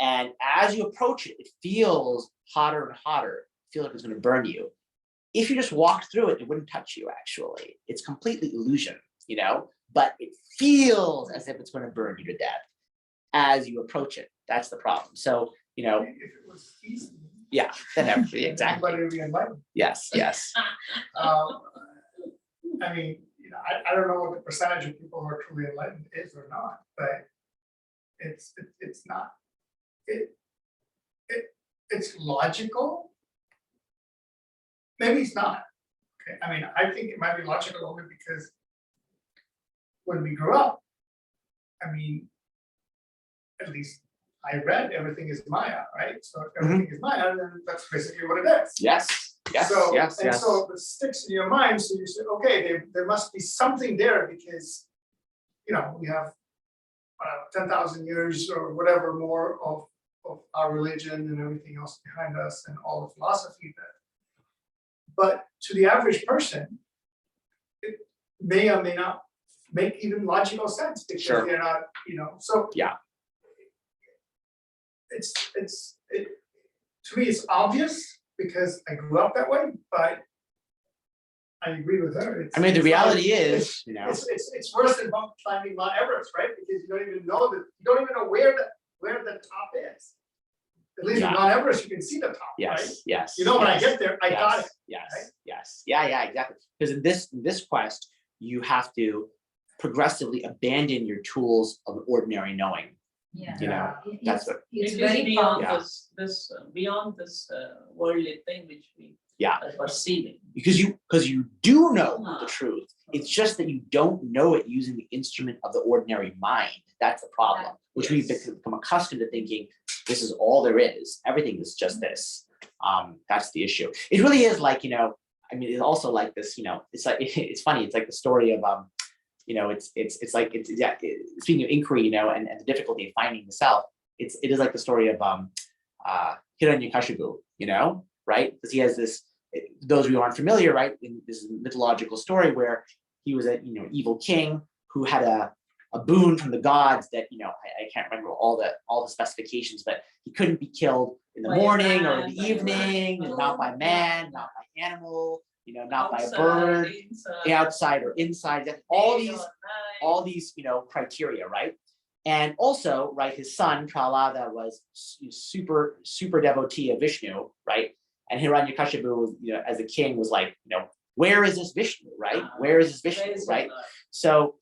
and as you approach it, it feels hotter and hotter. Feel like it's going to burn you. If you just walked through it, it wouldn't touch you. Actually, it's completely illusion, but it feels as if it's going to burn you to death as you approach it. That's the problem. So, If it was easy, yeah, then exactly. everybody would be enlightened. Yes. I mean, I don't know what the percentage of people who are truly enlightened is or not, but it's not. It's logical. Maybe it's not. Okay, I mean, I think it might be logical only because when we grew up, I mean, at least I read everything is Maya, right? So if everything is Maya, then that's basically what it is. Yes. So it sticks in your mind. So you say, okay, there must be something there because, we have 10,000 years or whatever more of our religion and everything else behind us and all the philosophy that. But to the average person, it may or may not make even logical sense because they're not, so. Yeah. To me, it's obvious because I grew up that way, but I agree with her. I mean, the reality is, it's worse than climbing Mount Everest, right? Because you don't even know where the top is. At least with Mount Everest, you can see the top, right? Yes. When I get there, I got it. Yes. right? Yes. Yeah, exactly. Because in this quest, you have to progressively abandon your tools of ordinary knowing. Yeah. That's what. It's It is very beyond powerful. beyond this worldly thing which we Yeah. are perceiving. Because you do know the truth. It's just that you don't know it using the instrument of the ordinary mind. That's the problem, which we've become accustomed to thinking this is all there is. Everything is just this. That's the issue. It really is like, I mean, it's also like this, it's like, it's funny. It's like the story of, speaking of inquiry, and the difficulty of finding the self, it is like the story of Hiranyakashipu, right? Because he has this, those of you who aren't familiar, right? This is a mythological story where he was a evil king who had a boon from the gods that I can't remember all the specifications, but he couldn't be killed in the morning or in the evening, and not by man, not by animal, not by a bird, outside or inside. All these criteria, right? And also, right, his son Prahlada was super devotee of Vishnu, right? And Hiranyakashipu, as a king, was like, where is this Vishnu, right? Where is this Vishnu, right? So,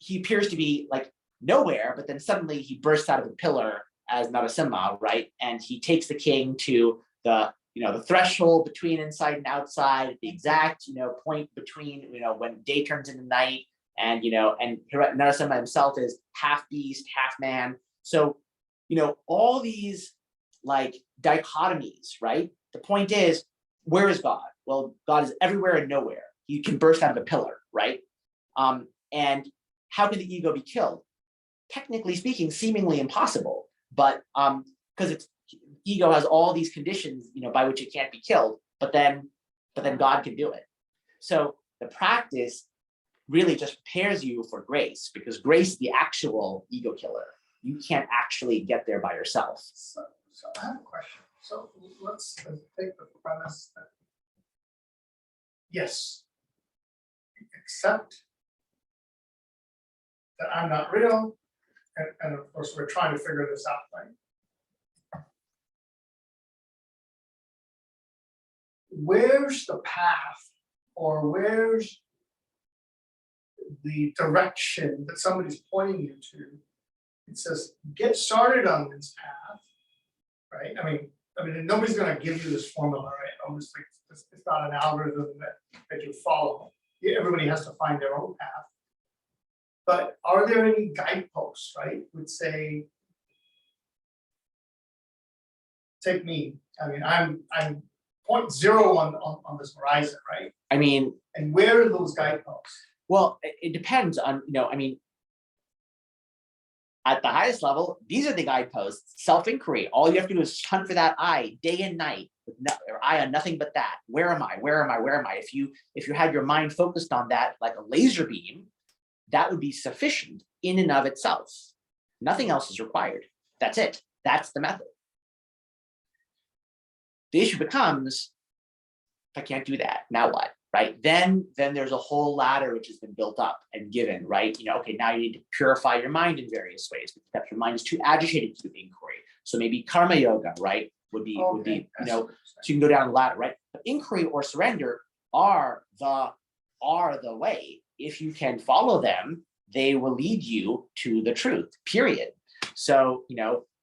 he appears to be like nowhere, but then suddenly he bursts out of a pillar as Narasimha, right? And he takes the king to the threshold between inside and outside, the exact point between when day turns into night, and and Narasimha himself is half beast, half man. So all these like dichotomies, right? The point is, where is God? Well, God is everywhere and nowhere. He can burst out of a pillar, right? And how can the ego be killed? Technically speaking, seemingly impossible, but because ego has all these conditions, by which it can't be killed. But then but then God can do it. So the practice really just prepares you for grace, because grace is the actual ego killer. You can't actually get there by yourself. So I have a question. So let's take the premise that yes, accept that I'm not real, and of course we're trying to figure this out, right? Where's the path, or where's the direction that somebody's pointing you to? It says, get started on this path, right? I mean, nobody's gonna give you this formula, right? Obviously, it's not an algorithm that you follow. Everybody has to find their own path. But are there any guideposts, right? Would say, take me. I mean, I'm 0.0 on this horizon, right? I mean, and where are those guideposts? Well, it depends on, I mean, at the highest level, these are the guideposts. Self-inquiry. All you have to do is hunt for that I day and night, with or eye on nothing but that. Where am I? Where am I? Where am I? If you had your mind focused on that like a laser beam, that would be sufficient in and of itself. Nothing else is required. That's it. That's the method. The issue becomes, if I can't do that, now what? Right? Then there's a whole ladder which has been built up and given, right? Okay, now you need to purify your mind in various ways because your mind is too agitated to do inquiry. So maybe karma yoga, right? Would be, so you can go down the ladder, right? But inquiry or surrender are the way. If you can follow them, they will lead you to the truth, period. So,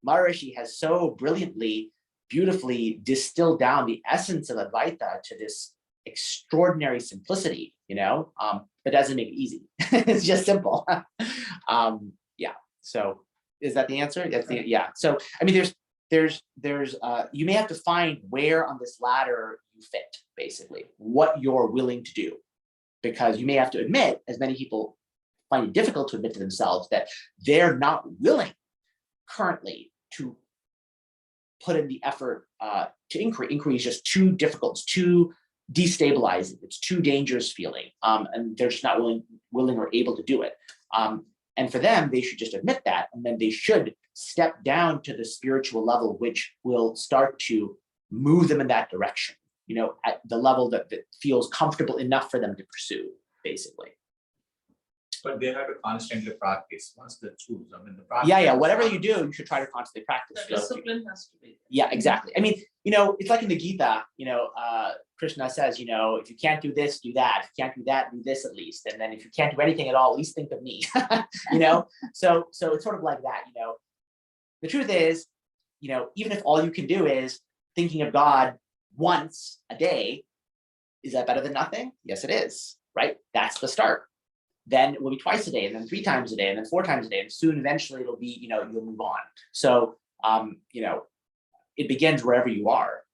Maharishi has so brilliantly, beautifully distilled down the essence of Advaita to this extraordinary simplicity, but doesn't make it easy. It's just simple. Yeah. So is that the answer? That's the, yeah. So, I mean, there's you may have to find where on this ladder you fit, basically, what you're willing to do, because you may have to admit, as many people find it difficult to admit to themselves, that they're not willing currently to put in the effort to inquiry. Inquiry is just too difficult. It's too destabilizing. It's too dangerous feeling, and they're just not willing or able to do it. And for them, they should just admit that, and then they should step down to the spiritual level, which will start to move them in that direction. At the level that feels comfortable enough for them to pursue, basically. But they have to constantly practice once they choose. I mean, the practice. Yeah. Whatever you do, you should try to constantly practice. The discipline has to be there. Yeah, exactly. I mean, it's like in the Gita, Krishna says, if you can't do this, do that. If you can't do that, do this at least. And then if you can't do anything at all, at least think of me. So it's sort of like that, The truth is, even if all you can do is thinking of God once a day, is that better than nothing? Yes, it is, right? That's the start. Then it will be twice a day, and then 3 times a day, and then 4 times a day, and soon eventually it'll be, you'll move on. So, it begins wherever you are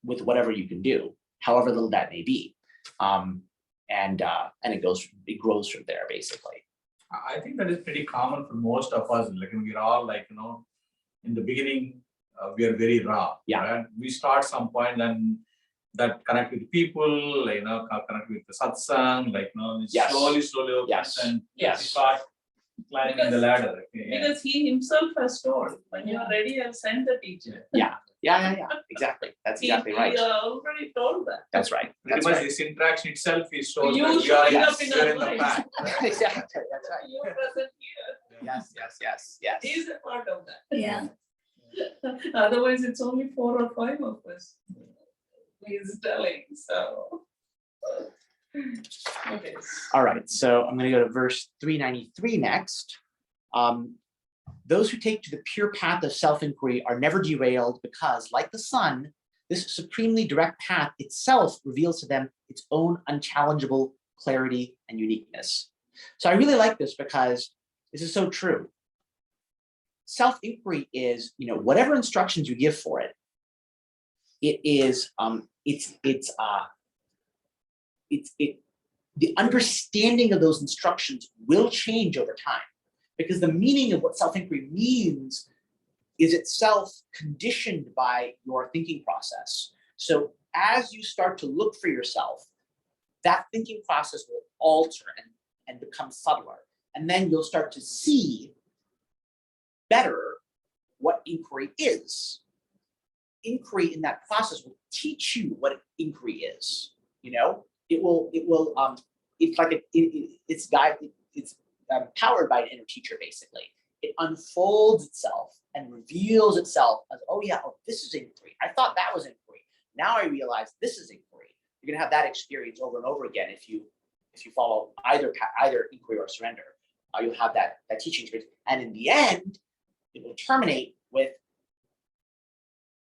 with whatever you can do, however little that may be. And it grows from there, basically. I think that is pretty common for most of us. Like we're all like, in the beginning, we are very raw. Yeah. Right? We start some point and that connect with people, connect with the satsang, Yes. slowly opens, Yes. and Yes. we start climbing the ladder. Okay, yeah. Because he himself has told, when you're ready, I'll send the teacher. Yeah. Exactly. That's exactly right. He already told that. That's right. Pretty That's much right. this interaction itself is shows You that we should are end in, up in we are our in the lives. pack. Right? Exactly. That's right. You're present here. Yes. He is a part of that. Yeah. Otherwise, it's only 4 or 5 of us. He's telling, so. Okay. All right, so I'm going to go to verse 393 next. Those who take to the pure path of self-inquiry are never derailed because, like the sun, this supremely direct path itself reveals to them its own unchallengeable clarity and uniqueness. So I really like this because this is so true. Self-inquiry is, whatever instructions you give for it, it is, the understanding of those instructions will change over time, because the meaning of what self-inquiry means is itself conditioned by your thinking process. So as you start to look for yourself, that thinking process will alter and become subtler. And then you'll start to see better what inquiry is. Inquiry in that process will teach you what inquiry is. You know, it's like it's powered by an inner teacher, basically. It unfolds itself and reveals itself as, oh yeah, oh, this is inquiry. I thought that was inquiry. Now I realize this is inquiry. You're gonna have that experience over and over again if you follow either inquiry or surrender. You'll have that teaching experience, and in the end, it will terminate with,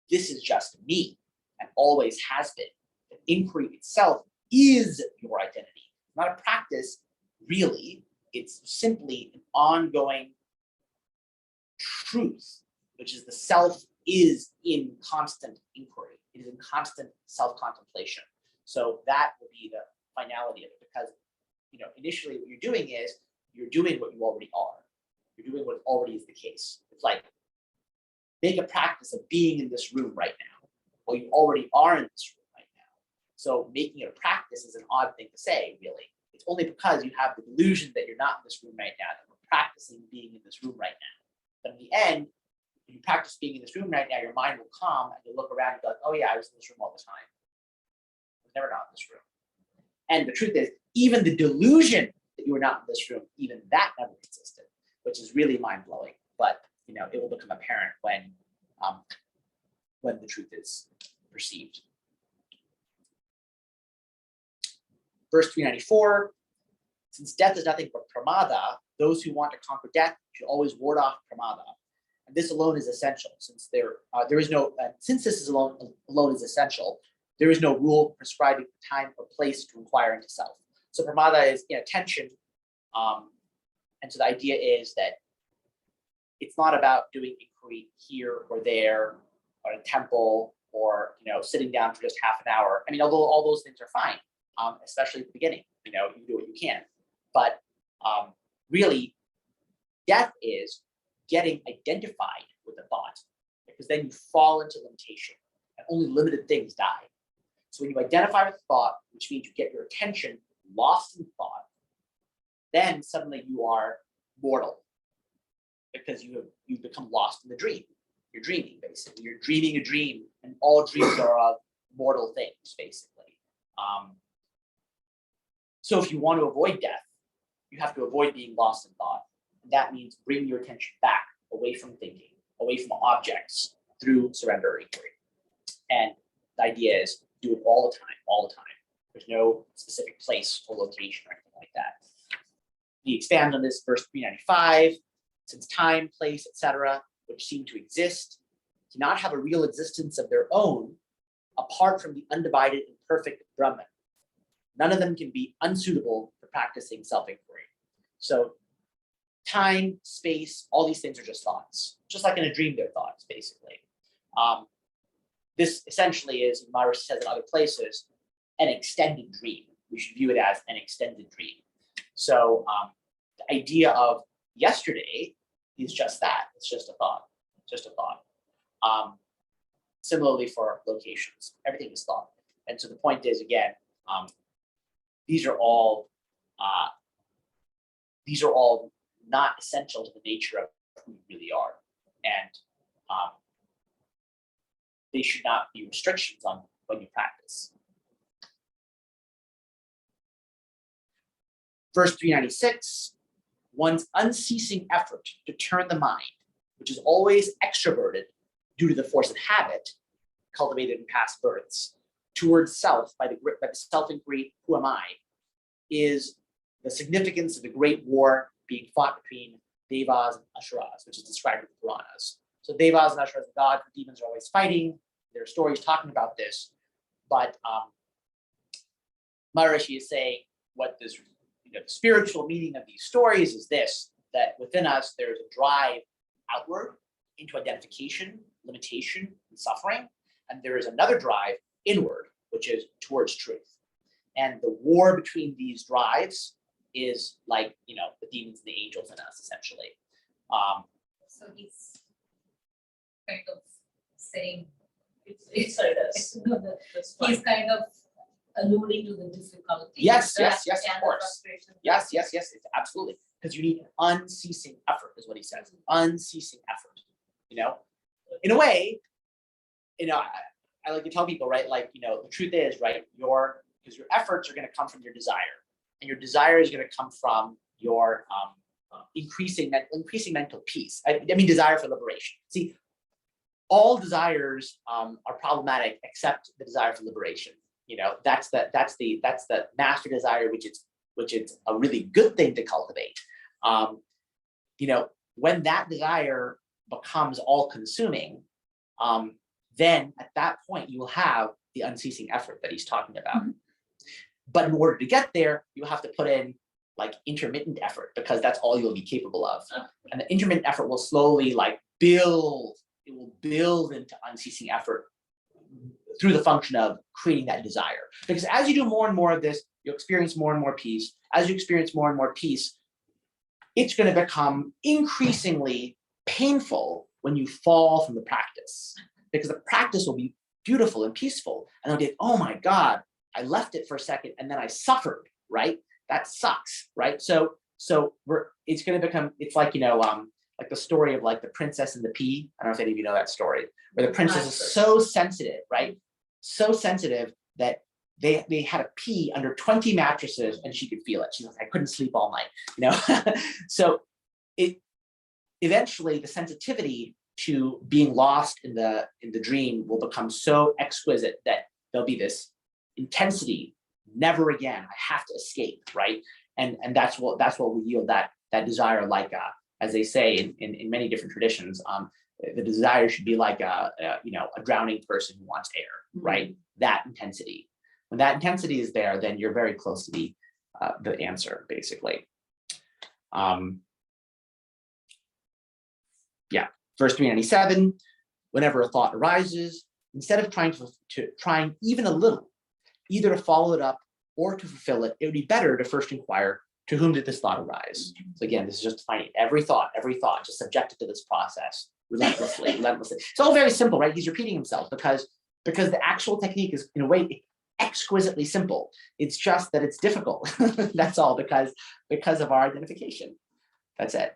this is just me, and always has been. The inquiry itself is your identity, not a practice, really. It's simply an ongoing truth, which is the self is in constant inquiry. It is in constant self-contemplation. So that will be the finality of it, because initially what you're doing is you're doing what you already are. You're doing what already is the case. It's like, make a practice of being in this room right now. Well, you already are in this room right now. So making it a practice is an odd thing to say, really. It's only because you have the delusion that you're not in this room right now that we're practicing being in this room right now. But in the end, when you practice being in this room right now, your mind will calm and you'll look around and be like, oh yeah, I was in this room all the time. I was never not in this room. And the truth is, even the delusion that you were not in this room, even that never existed, which is really mind-blowing. But it will become apparent when the truth is perceived. Verse 394, since death is nothing but pramada, those who want to conquer death should always ward off pramada. And this alone is essential, since since this is alone is essential, there is no rule prescribing time or place to inquire into self. So pramada is inattention, and so the idea is that it's not about doing inquiry here or there, or in a temple, or sitting down for just half an hour. I mean, although all those things are fine, especially at the beginning. You do what you can, but really, death is getting identified with the thought, because then you fall into limitation, and only limited things die. So when you identify with thought, which means you get your attention lost in thought, then suddenly you are mortal, because you become lost in the dream. You're dreaming, basically. You're dreaming a dream, and all dreams are of mortal things, basically. So if you want to avoid death, you have to avoid being lost in thought. And that means bring your attention back, away from thinking, away from objects, through surrender or inquiry. And the idea is do it all the time. There's no specific place or location or anything like that. He expands on this, verse 395, since time, place, etc., which seem to exist, cannot have a real existence of their own apart from the undivided and perfect Brahman. None of them can be unsuitable for practicing self-inquiry. So time, space, all these things are just thoughts. Just like in a dream, they're thoughts, basically. This essentially is, Maharshi says in other places, an extended dream. We should view it as an extended dream. So the idea of yesterday is just that. It's just a thought. Just a thought. Similarly for locations, everything is thought. And so the point is, again, these are all not essential to the nature of who you really are, and they should not be restrictions on when you practice. Verse 396, one's unceasing effort to turn the mind, which is always extroverted due to the force of habit, cultivated in past births, towards self by the self-inquiry, who am I, is the significance of the great war being fought between Devas and Asuras, which is described in the Puranas. So Devas and Asuras, the gods and demons, are always fighting. There are stories talking about this, but Maharshi is saying what this, the spiritual meaning of these stories is this, that within us there's a drive outward into identification, limitation, and suffering, and there is another drive inward, which is towards truth. And the war between these drives is like, the demons and the angels in us, essentially. So he's kind of saying It's inside us. That's fine. He's kind of alluding to the difficulty. Yes, the- yes, yes, of and the course. frustration. Yes, yes, yes, it's absolutely, because you need unceasing effort, is what he says, unceasing effort, you know? In a way, you know, I like to tell people, right, like, you know, the truth is, right, because your efforts are gonna come from your desire, and your desire is gonna come from your increasing mental peace. I mean, desire for liberation. See, all desires are problematic except the desire for liberation. You know, that's the master desire, which is a really good thing to cultivate. You know, when that desire becomes all consuming, then at that point you will have the unceasing effort that he's talking about. But in order to get there, you have to put in like intermittent effort, because that's all you'll be capable of. And the intermittent effort will slowly like build, it will build into unceasing effort through the function of creating that desire. Because as you do more and more of this, you'll experience more and more peace. As you experience more and more peace, it's going to become increasingly painful when you fall from the practice, because the practice will be beautiful and peaceful. And they'll be like, oh my God, I left it for a second and then I suffered, right? That sucks, right? So it's going to become, it's like, you know, like the story of like the princess and the pea. I don't know if any of you know that story, where the princess is so sensitive, right? So sensitive that they had a pea under 20 mattresses and she could feel it. She's like, I couldn't sleep all night, you know? So it eventually, the sensitivity to being lost in the dream will become so exquisite that there'll be this intensity. Never again, I have to escape, right? And that's what will yield that desire, like as they say in many different traditions, the desire should be like a drowning person who wants air, right? That intensity. When that intensity is there, then you're very close to the answer, basically. Yeah, verse 397. Whenever a thought arises, instead of trying trying even a little, either to follow it up or to fulfill it, it would be better to first inquire, to whom did this thought arise? So again, this is just finding every thought, just subjected to this process relentlessly. It's all very simple, right? He's repeating himself because the actual technique is, in a way, exquisitely simple. It's just that it's difficult. That's all, because of our identification. That's it.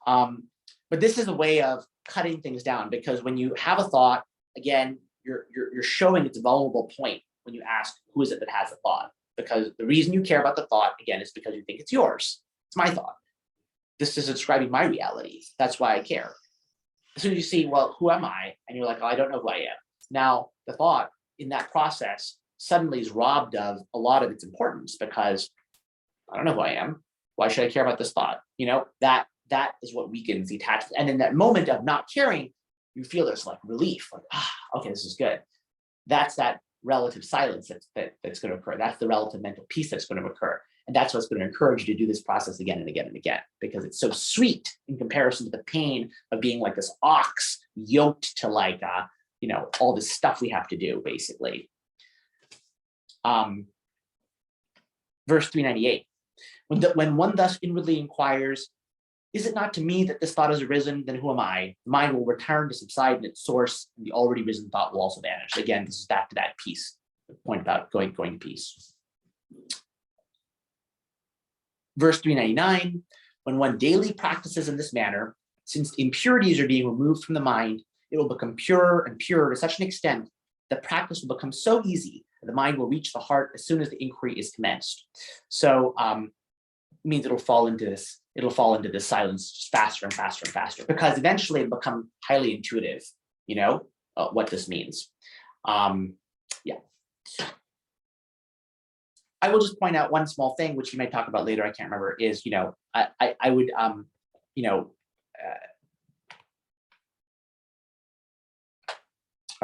But this is a way of cutting things down, because when you have a thought, again, you're showing its vulnerable point when you ask, who is it that has the thought? Because the reason you care about the thought, again, is because you think it's yours. It's my thought. This is describing my reality. That's why I care. As soon as you see, well, who am I? And you're like, oh, I don't know who I am. Now, the thought in that process suddenly is robbed of a lot of its importance, because I don't know who I am. Why should I care about this thought? You know, that is what weakens the attachment. And in that moment of not caring, you feel this like relief, like, okay, this is good. That's that relative silence that's going to occur. That's the relative mental peace that's going to occur. And that's what's going to encourage you to do this process again and again and again, because it's so sweet in comparison to the pain of being like this ox yoked to like, all this stuff we have to do, basically. Verse 398, when one thus inwardly inquires, is it not to me that this thought has arisen? Then who am I? The mind will return to subside in its source, and the already risen thought will also vanish. Again, this is back to that peace, the point about going to peace. Verse 399, when one daily practices in this manner, since impurities are being removed from the mind, it will become purer and purer to such an extent that practice will become so easy that the mind will reach the heart as soon as the inquiry is commenced. So it means it'll fall into this silence just faster and faster and faster, because eventually it'll become highly intuitive, what this means. Yeah. I will just point out one small thing, which you may talk about later, I can't remember, is, I would, how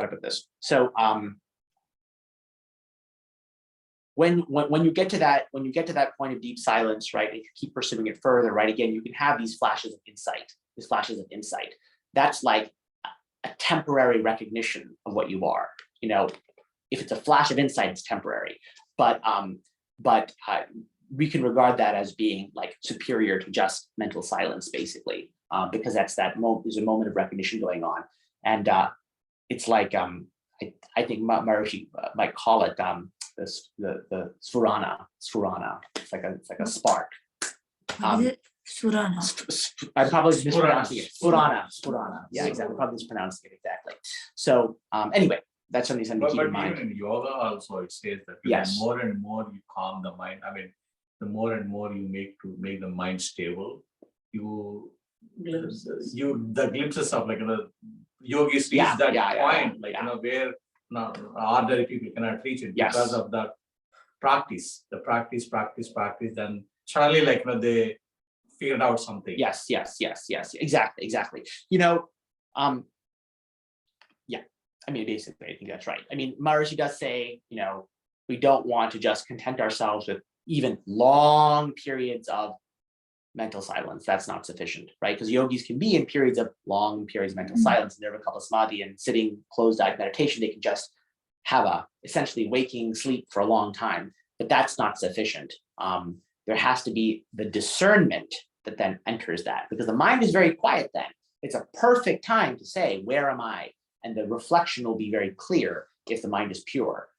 to put this? So when you get to that point of deep silence, right, and you keep pursuing it further, right, again, you can have these flashes of insight. That's like a temporary recognition of what you are. If it's a flash of insight, it's temporary, but we can regard that as being like superior to just mental silence, basically, because there's a moment of recognition going on. And it's like, I think Maharishi might call it the Sfurana. It's like a spark. What is it? Surana. I'm probably mispronouncing it. Sfurana. Yeah, exactly. Probably mispronouncing it exactly. So anyway, that's something to keep in mind. Even in yoga also it says that Yes. the more and more you calm the mind, I mean, the more and more you make the mind stable, the glimpses of like yogis reach that point, like where ordinary people cannot reach it because of that practice, then suddenly like they figured out something. Yes, exactly. Yeah, I mean, basically, I think that's right. I mean, Maharishi does say, we don't want to just content ourselves with even long periods of mental silence. That's not sufficient, right? Because yogis can be in long periods of mental silence, and Nirvikalpa Samadhi and sitting closed-eyed meditation, they can just have a essentially waking sleep for a long time, but that's not sufficient. There has to be the discernment that then enters that, because the mind is very quiet then. It's a perfect time to say, where am I? And the reflection will be very clear if the mind is pure.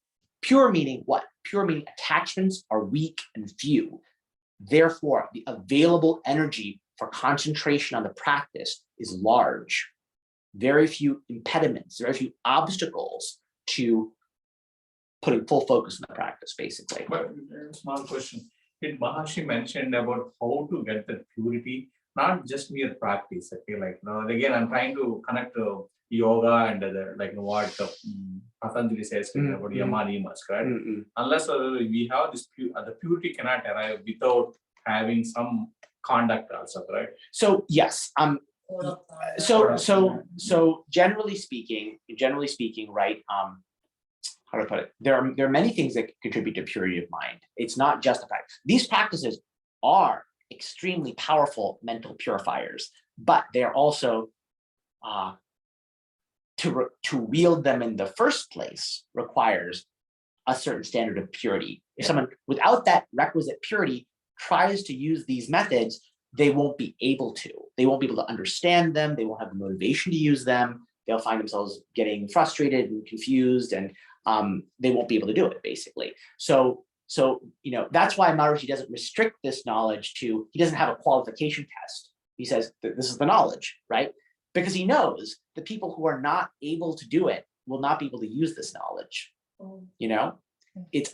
Pure meaning what? Pure meaning attachments are weak and few. Therefore, the available energy for concentration on the practice is large. Very few impediments, very few obstacles to putting full focus on the practice, basically. But small question. Did Maharshi mentioned about how to get that purity, not just mere practice? Okay, like again, I'm trying to connect yoga and what Patanjali says about yama niyamas, correct? Unless we have this the purity cannot arrive without having some conduct also, correct? So yes, so generally speaking, right? How do I put it? There are many things that contribute to purity of mind. It's not just the fact. These practices are extremely powerful mental purifiers, but they're also to wield them in the first place requires a certain standard of purity. If someone without that requisite purity tries to use these methods, they won't be able to. They won't be able to understand them. They won't have the motivation to use them. They'll find themselves getting frustrated and confused, and they won't be able to do it, basically. So that's why Maharishi doesn't restrict this knowledge to, he doesn't have a qualification test. He says this is the knowledge, right? Because he knows the people who are not able to do it will not be able to use this knowledge. It's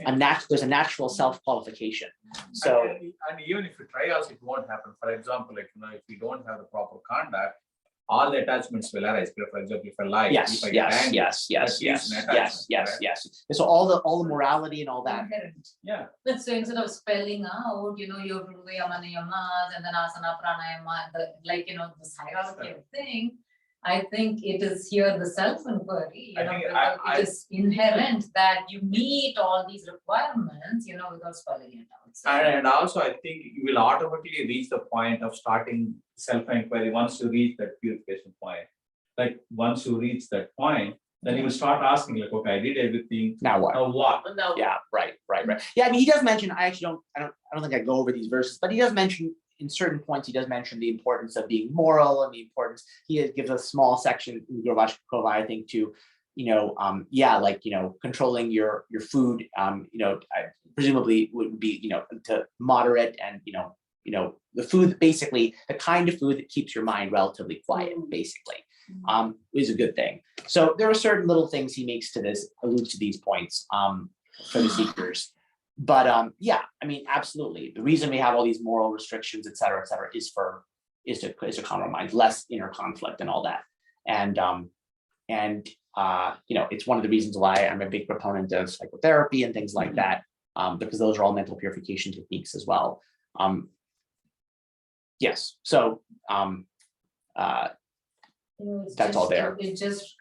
there's a natural self-qualification. So and even if you try also, it won't happen. For example, if you don't have the proper conduct, all the attachments will arise. For example, if I lie, if I get angry, yes. So all the morality and all that. Yeah. So instead of spelling out, you have to do yama niyamas and then asana pranayama, this hierarchical thing. I think it is here the self-inquiry, it is inherent that you meet all these requirements, without spelling it out. So, and also I think you will automatically reach the point of starting self-inquiry once you reach that purification point. Like once you reach that point, then you will start asking, like, okay, I did everything. Now what? Now what? Yeah, right. Yeah, I mean, he does mention, I don't think I go over these verses, but he does mention in certain points, he does mention the importance of being moral and the importance, he gives a small section in Vachaka Kovai, I think, to, controlling your food, presumably would be, to moderate and, the food, basically the kind of food that keeps your mind relatively quiet, basically, is a good thing. So there are certain little things he makes to this, alludes to these points for the seekers. But I mean, absolutely. The reason we have all these moral restrictions, et cetera, is to calm our minds, less inner conflict and all that. And it's one of the reasons why I'm a big proponent of psychotherapy and things like that, because those are all mental purification techniques as well. Yes. So that's all there. It just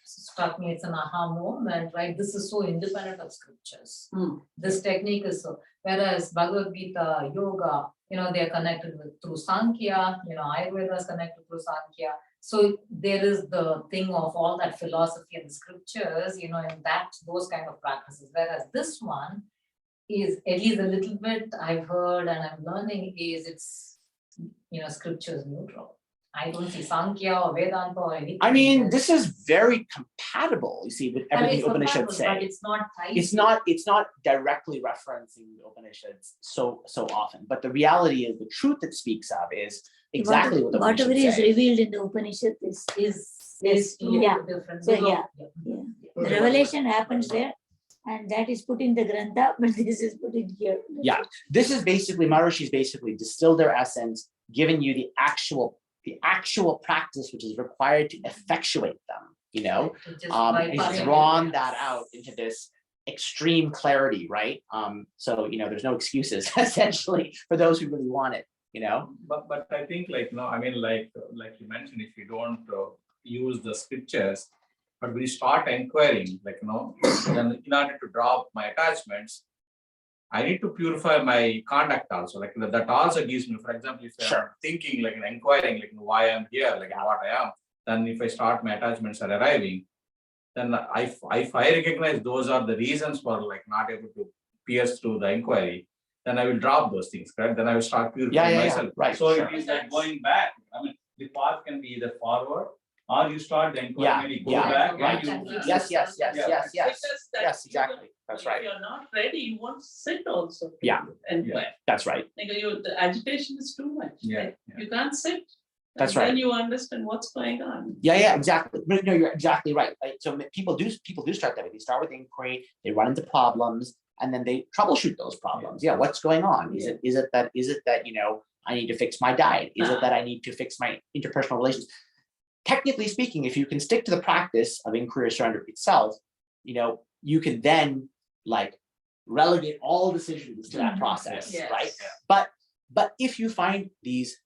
struck me, it's an aha moment, right? This is so independent of scriptures. This technique is so, whereas Bhagavad Gita, yoga, they are connected through Sankhya, Ayurveda is connected through Sankhya. So there is the thing of all that philosophy and the scriptures, and those kind of practices. Whereas this one is, at least a little bit I've heard and I'm learning, is it's, scriptures neutral. I don't see Sankhya or Vedanta or anything. I mean, there. this is very compatible, you see, with I mean, everything it's Upanishads compatible, but say. it's not tied. It's not directly referencing the Upanishads so often, but the reality is the truth it speaks of is exactly what the whatever Upanishads is say. revealed in the Upanishad is yeah. different. So yeah. The revelation happens there, and that is put in the Grantha, but this is put in here. Yeah, this is basically, Maharshi's basically distilled their essence, given you the actual practice which is required to effectuate them, you know? And he's drawn that out into this extreme clarity, right? So, you know, there's no excuses essentially for those who really want it, you know? But I think like, no, I mean, like you mentioned, if you don't use the scriptures, but we start inquiring, like, then in order to drop my attachments, I need to purify my conduct also. Like that also gives me, for example, if I'm thinking, like inquiring, like why I'm here, like what I am, then if I start my attachments are arriving, then if I recognize those are the reasons for like not able to pierce through the inquiry, then I will drop those things, correct? Then I will start purifying myself. Right. So it is like going back. I mean, the path can be either forward or you start the inquiry, maybe go back. Right. And you, Yes, exactly. That's right. If you're not ready, you won't sit also. Yeah. Inquire. That's right. Like the agitation is too much. Yeah. You can't sit. That's and right. Then you understand what's going on. Yeah, exactly. But no, you're exactly right. So people do start that way. They start with inquiry, they run into problems, and then they troubleshoot those problems. Yeah, what's going on? Is it that you know, I need to fix my diet? Is it that I need to fix my interpersonal relations? Technically speaking, if you can stick to the practice of inquiry or surrender itself, you know, you can then like relegate all decisions to that process, right? But if you find these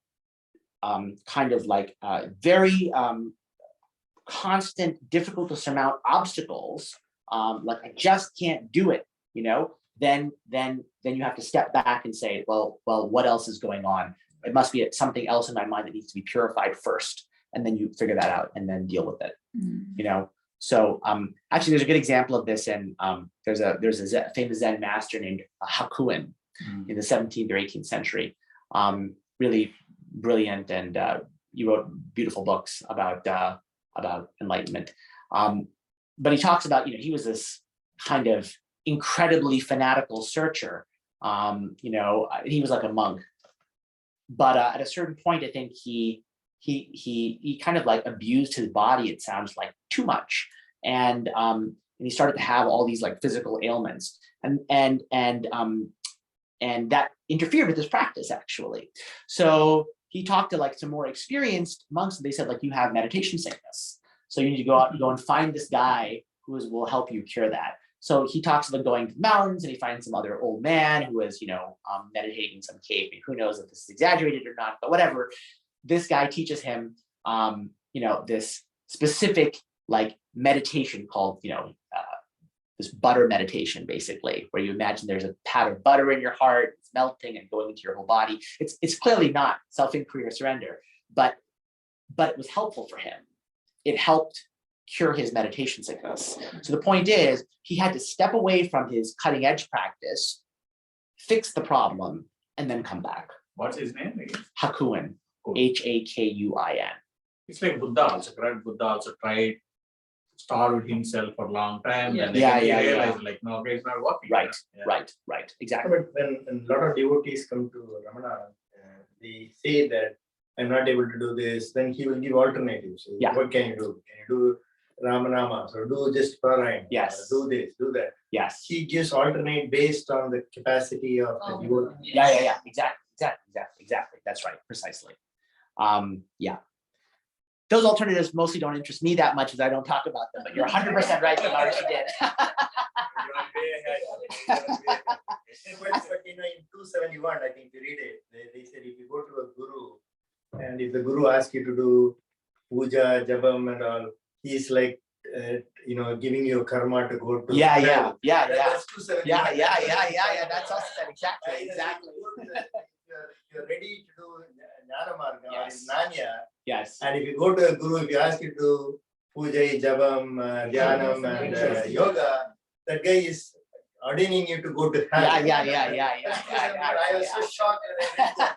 kind of like very constant, difficult to surmount obstacles, like I just can't do it, you know, then you have to step back and say, well, what else is going on? It must be something else in my mind that needs to be purified first, and then you figure that out and then deal with it, you know. So actually, there's a good example of this, and there's a famous Zen master named Hakuin in the 17th or 18th century. Really brilliant, and he wrote beautiful books about enlightenment. But he talks about, you know, he was this kind of incredibly fanatical searcher. You know, he was like a monk, but at a certain point, I think he kind of like abused his body. It sounds like too much, and he started to have all these like physical ailments, and that interfered with his practice actually. So he talked to like some more experienced monks, and they said, like, you have meditation sickness, so you need to go out and go and find this guy who will help you cure that. So he talks about going to the mountains, and he finds some other old man who is, you know, meditating in some cave. And who knows if this is exaggerated or not, but whatever. This guy teaches him, you know, this specific like meditation called, you know, this butter meditation, basically, where you imagine there's a pat of butter in your heart, it's melting and going into your whole body. It's clearly not self-inquiry or surrender, but it was helpful for him. It helped cure his meditation sickness. So the point is, he had to step away from his cutting edge practice, fix the problem, and then come back. What's his name again? Hakuin, Hakuin. It's like Buddha also, correct? Buddha also tried, starved himself for a long time, and Yeah, then he yeah, realized, like, no, okay, it's not working. Right, Yeah. right, exactly. But when a lot of devotees come to Ramana, they say that I'm not able to do this, then he will give alternatives. So Yeah. what can you do? Can you do Ramanamas, or do just Parayana? Yes. Do this, do that. Yes. He gives alternate based on the capacity of the devotee. Yeah. Exactly. That's right, precisely. Yeah. Those alternatives mostly don't interest me that much, as I don't talk about them, but you're 100% right, that Maharshi did. But you know, in 271, I think you read it, they said if you go to a guru, and if the guru asks you to do puja, jabam and all, he's like, you know, giving you a karma to go to. Yeah. That's 271. Yeah, that's also said, exactly. If you're ready to do Jnana Marga or Yes. Nanya, Yes. and if you go to a guru, if you ask you to do puja, jabam, dhyanam, and yoga, that guy is ordaining you to go to hell. Yeah. I was so shocked when I read that.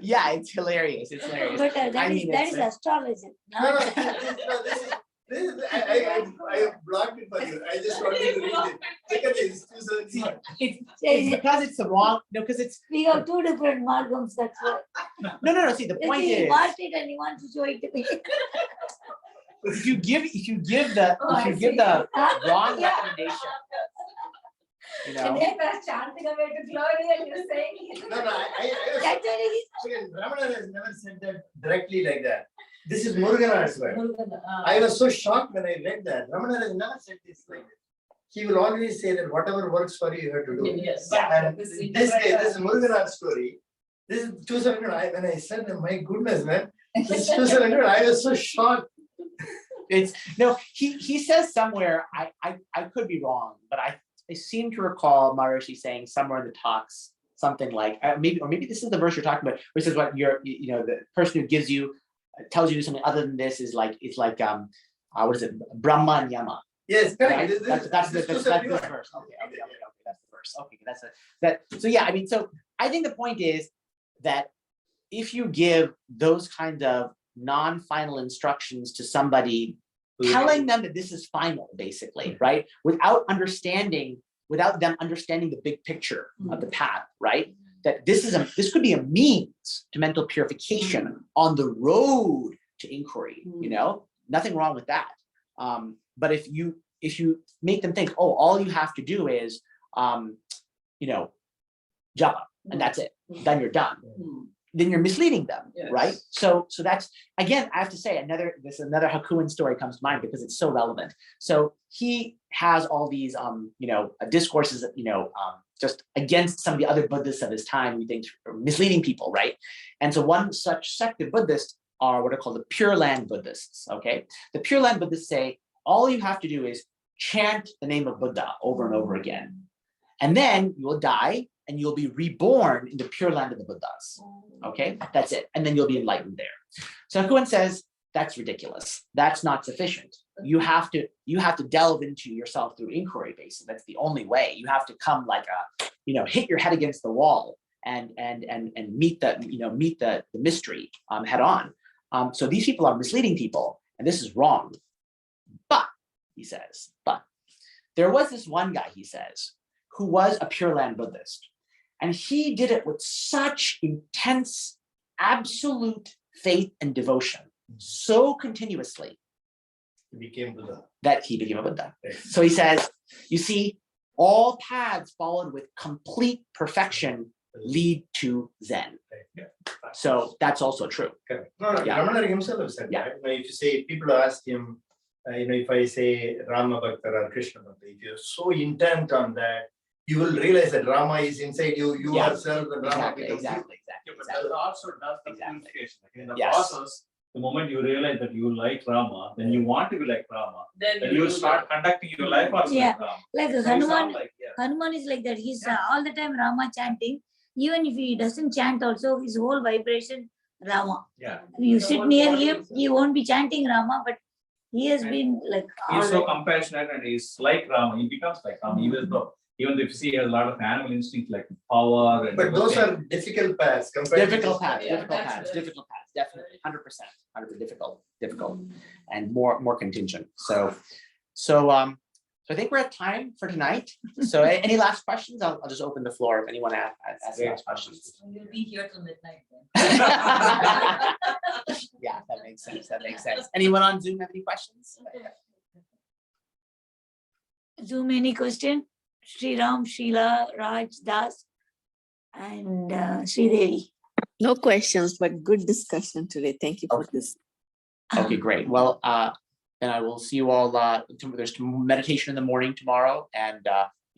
Yeah, it's hilarious. It's hilarious. But that I is mean, that it's, is astrology. No, I blocked it for you. I just want you to read it. Look at this. 271. it's because it's the wrong. No, because it's We have two different margins, that's why. no. See, the point He is, marked it and he wants to show it to me. if you give the Oh, I see. wrong Yeah. recommendation, you And know. then was chanting away to glory and you're saying. No, I was. That's what Again, Ramana has never said that directly like that. This is Murugan's word. Murugan, I was so shocked when I read that. Ramana has never said this like that. He will always say that whatever works for you, you have to do. Yes. And this is Murugan's story. This is 271. When I said, my goodness, man, this is 271. I was so shocked. It's no, he says somewhere, I could be wrong, but I seem to recall Maharishi saying somewhere in the talks something like maybe this is the verse you're talking about, which is what the person who gives you tells you to do something other than this is like what is it, Brahma and Yama. Yes, correct. Right? That's this verse. Okay, that's the verse. Okay, so yeah, I mean, so I think the point is that if you give those kind of non-final instructions to somebody, telling them that this is final, basically, right? Without them understanding the big picture of the path, right? That this could be a means to mental purification on the road to inquiry, nothing wrong with that. But if you make them think, oh, all you have to do is, japa, and that's it, then you're done. Then you're misleading them, Yes. right? So that's, again, I have to say another Hakuin story comes to mind because it's so relevant. So he has all these, discourses, just against some of the other Buddhists of his time, we think are misleading people, right? And so one such sect of Buddhists are what are called the Pure Land Buddhists, okay? The Pure Land Buddhists say, all you have to do is chant the name of Buddha over and over again. And then you will die and you'll be reborn in the Pure Land of the Buddhas. Okay, that's it. And then you'll be enlightened there. So Hakuin says, that's ridiculous. That's not sufficient. You have to delve into yourself through inquiry, basically. That's the only way. You have to come like hit your head against the wall and meet the mystery head on. So these people are misleading people, and this is wrong. But he says, there was this one guy, he says, who was a Pure Land Buddhist. And he did it with such intense, absolute faith and devotion, so continuously, He became Buddha. that he became a Buddha. So he says, you see, all paths followed with complete perfection lead to Zen. So that's also true. Correct. No, Yeah. Ramana himself said Yeah. that. If you say, people ask him, if I say Rama Bhakta or Krishna Bhakta, if you're so intent on that, you will realize that Rama is inside you, Yeah. yourself, and Rama Exactly. becomes you. But that also does the Exactly. purification. Like in the Yes. process, the moment you realize that you like Rama, then you want to be like Rama. Then Then you will start conducting your life also Yeah. like Rama. Like So you sound Hanuman, like, Hanuman is like that. He's all the time Rama chanting. Even if he doesn't chant also, his whole vibration, Rama. Yeah. You The sit whole near body him, is- he won't be chanting Rama, but he has And been like. He's so all the- compassionate and he's like Rama. He becomes like Rama, even if you see he has a lot of animal instincts like power and But those everything. are difficult paths compared to Difficult this. paths, Yeah, difficult that's paths, the- difficult paths, definitely, 100%, 100% difficult, and more contingent. So I think we're at time for tonight. So any last questions? I'll just open the floor if anyone asks last questions. You'll be here till midnight then. Yeah, that makes sense. Anyone on Zoom have any questions? Zoom, any question? Sri Ram, Sheila, Raj, Das, and Sri Devi. No questions, but good discussion today. Thank you for this. Okay, great. Well, then I will see you all. There's meditation in the morning tomorrow, and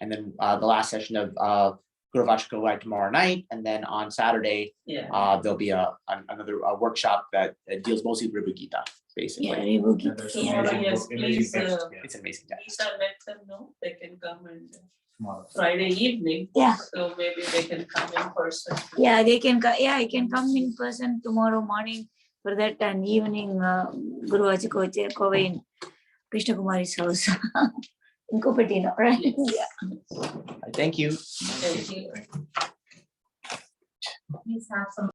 then the last session of Guru Vachaka Kovai tomorrow night, and then on Saturday Yeah. there'll be another workshop that deals mostly with Ribu Gita, basically. Yeah, Ribu And Gita. there's Yeah. amazing Yes, book, amazing please, text, It's an amazing text. Lisa, let them know, they can come and tomorrow. Friday evening. Yeah. So maybe they can come in person. Yeah, they can. Yeah, I can come in person tomorrow morning for that, and evening Guru Vachaka Kovai in Krishna Kumari's house in Cupertino, right? Yeah. Thank you. Thank you. Please have some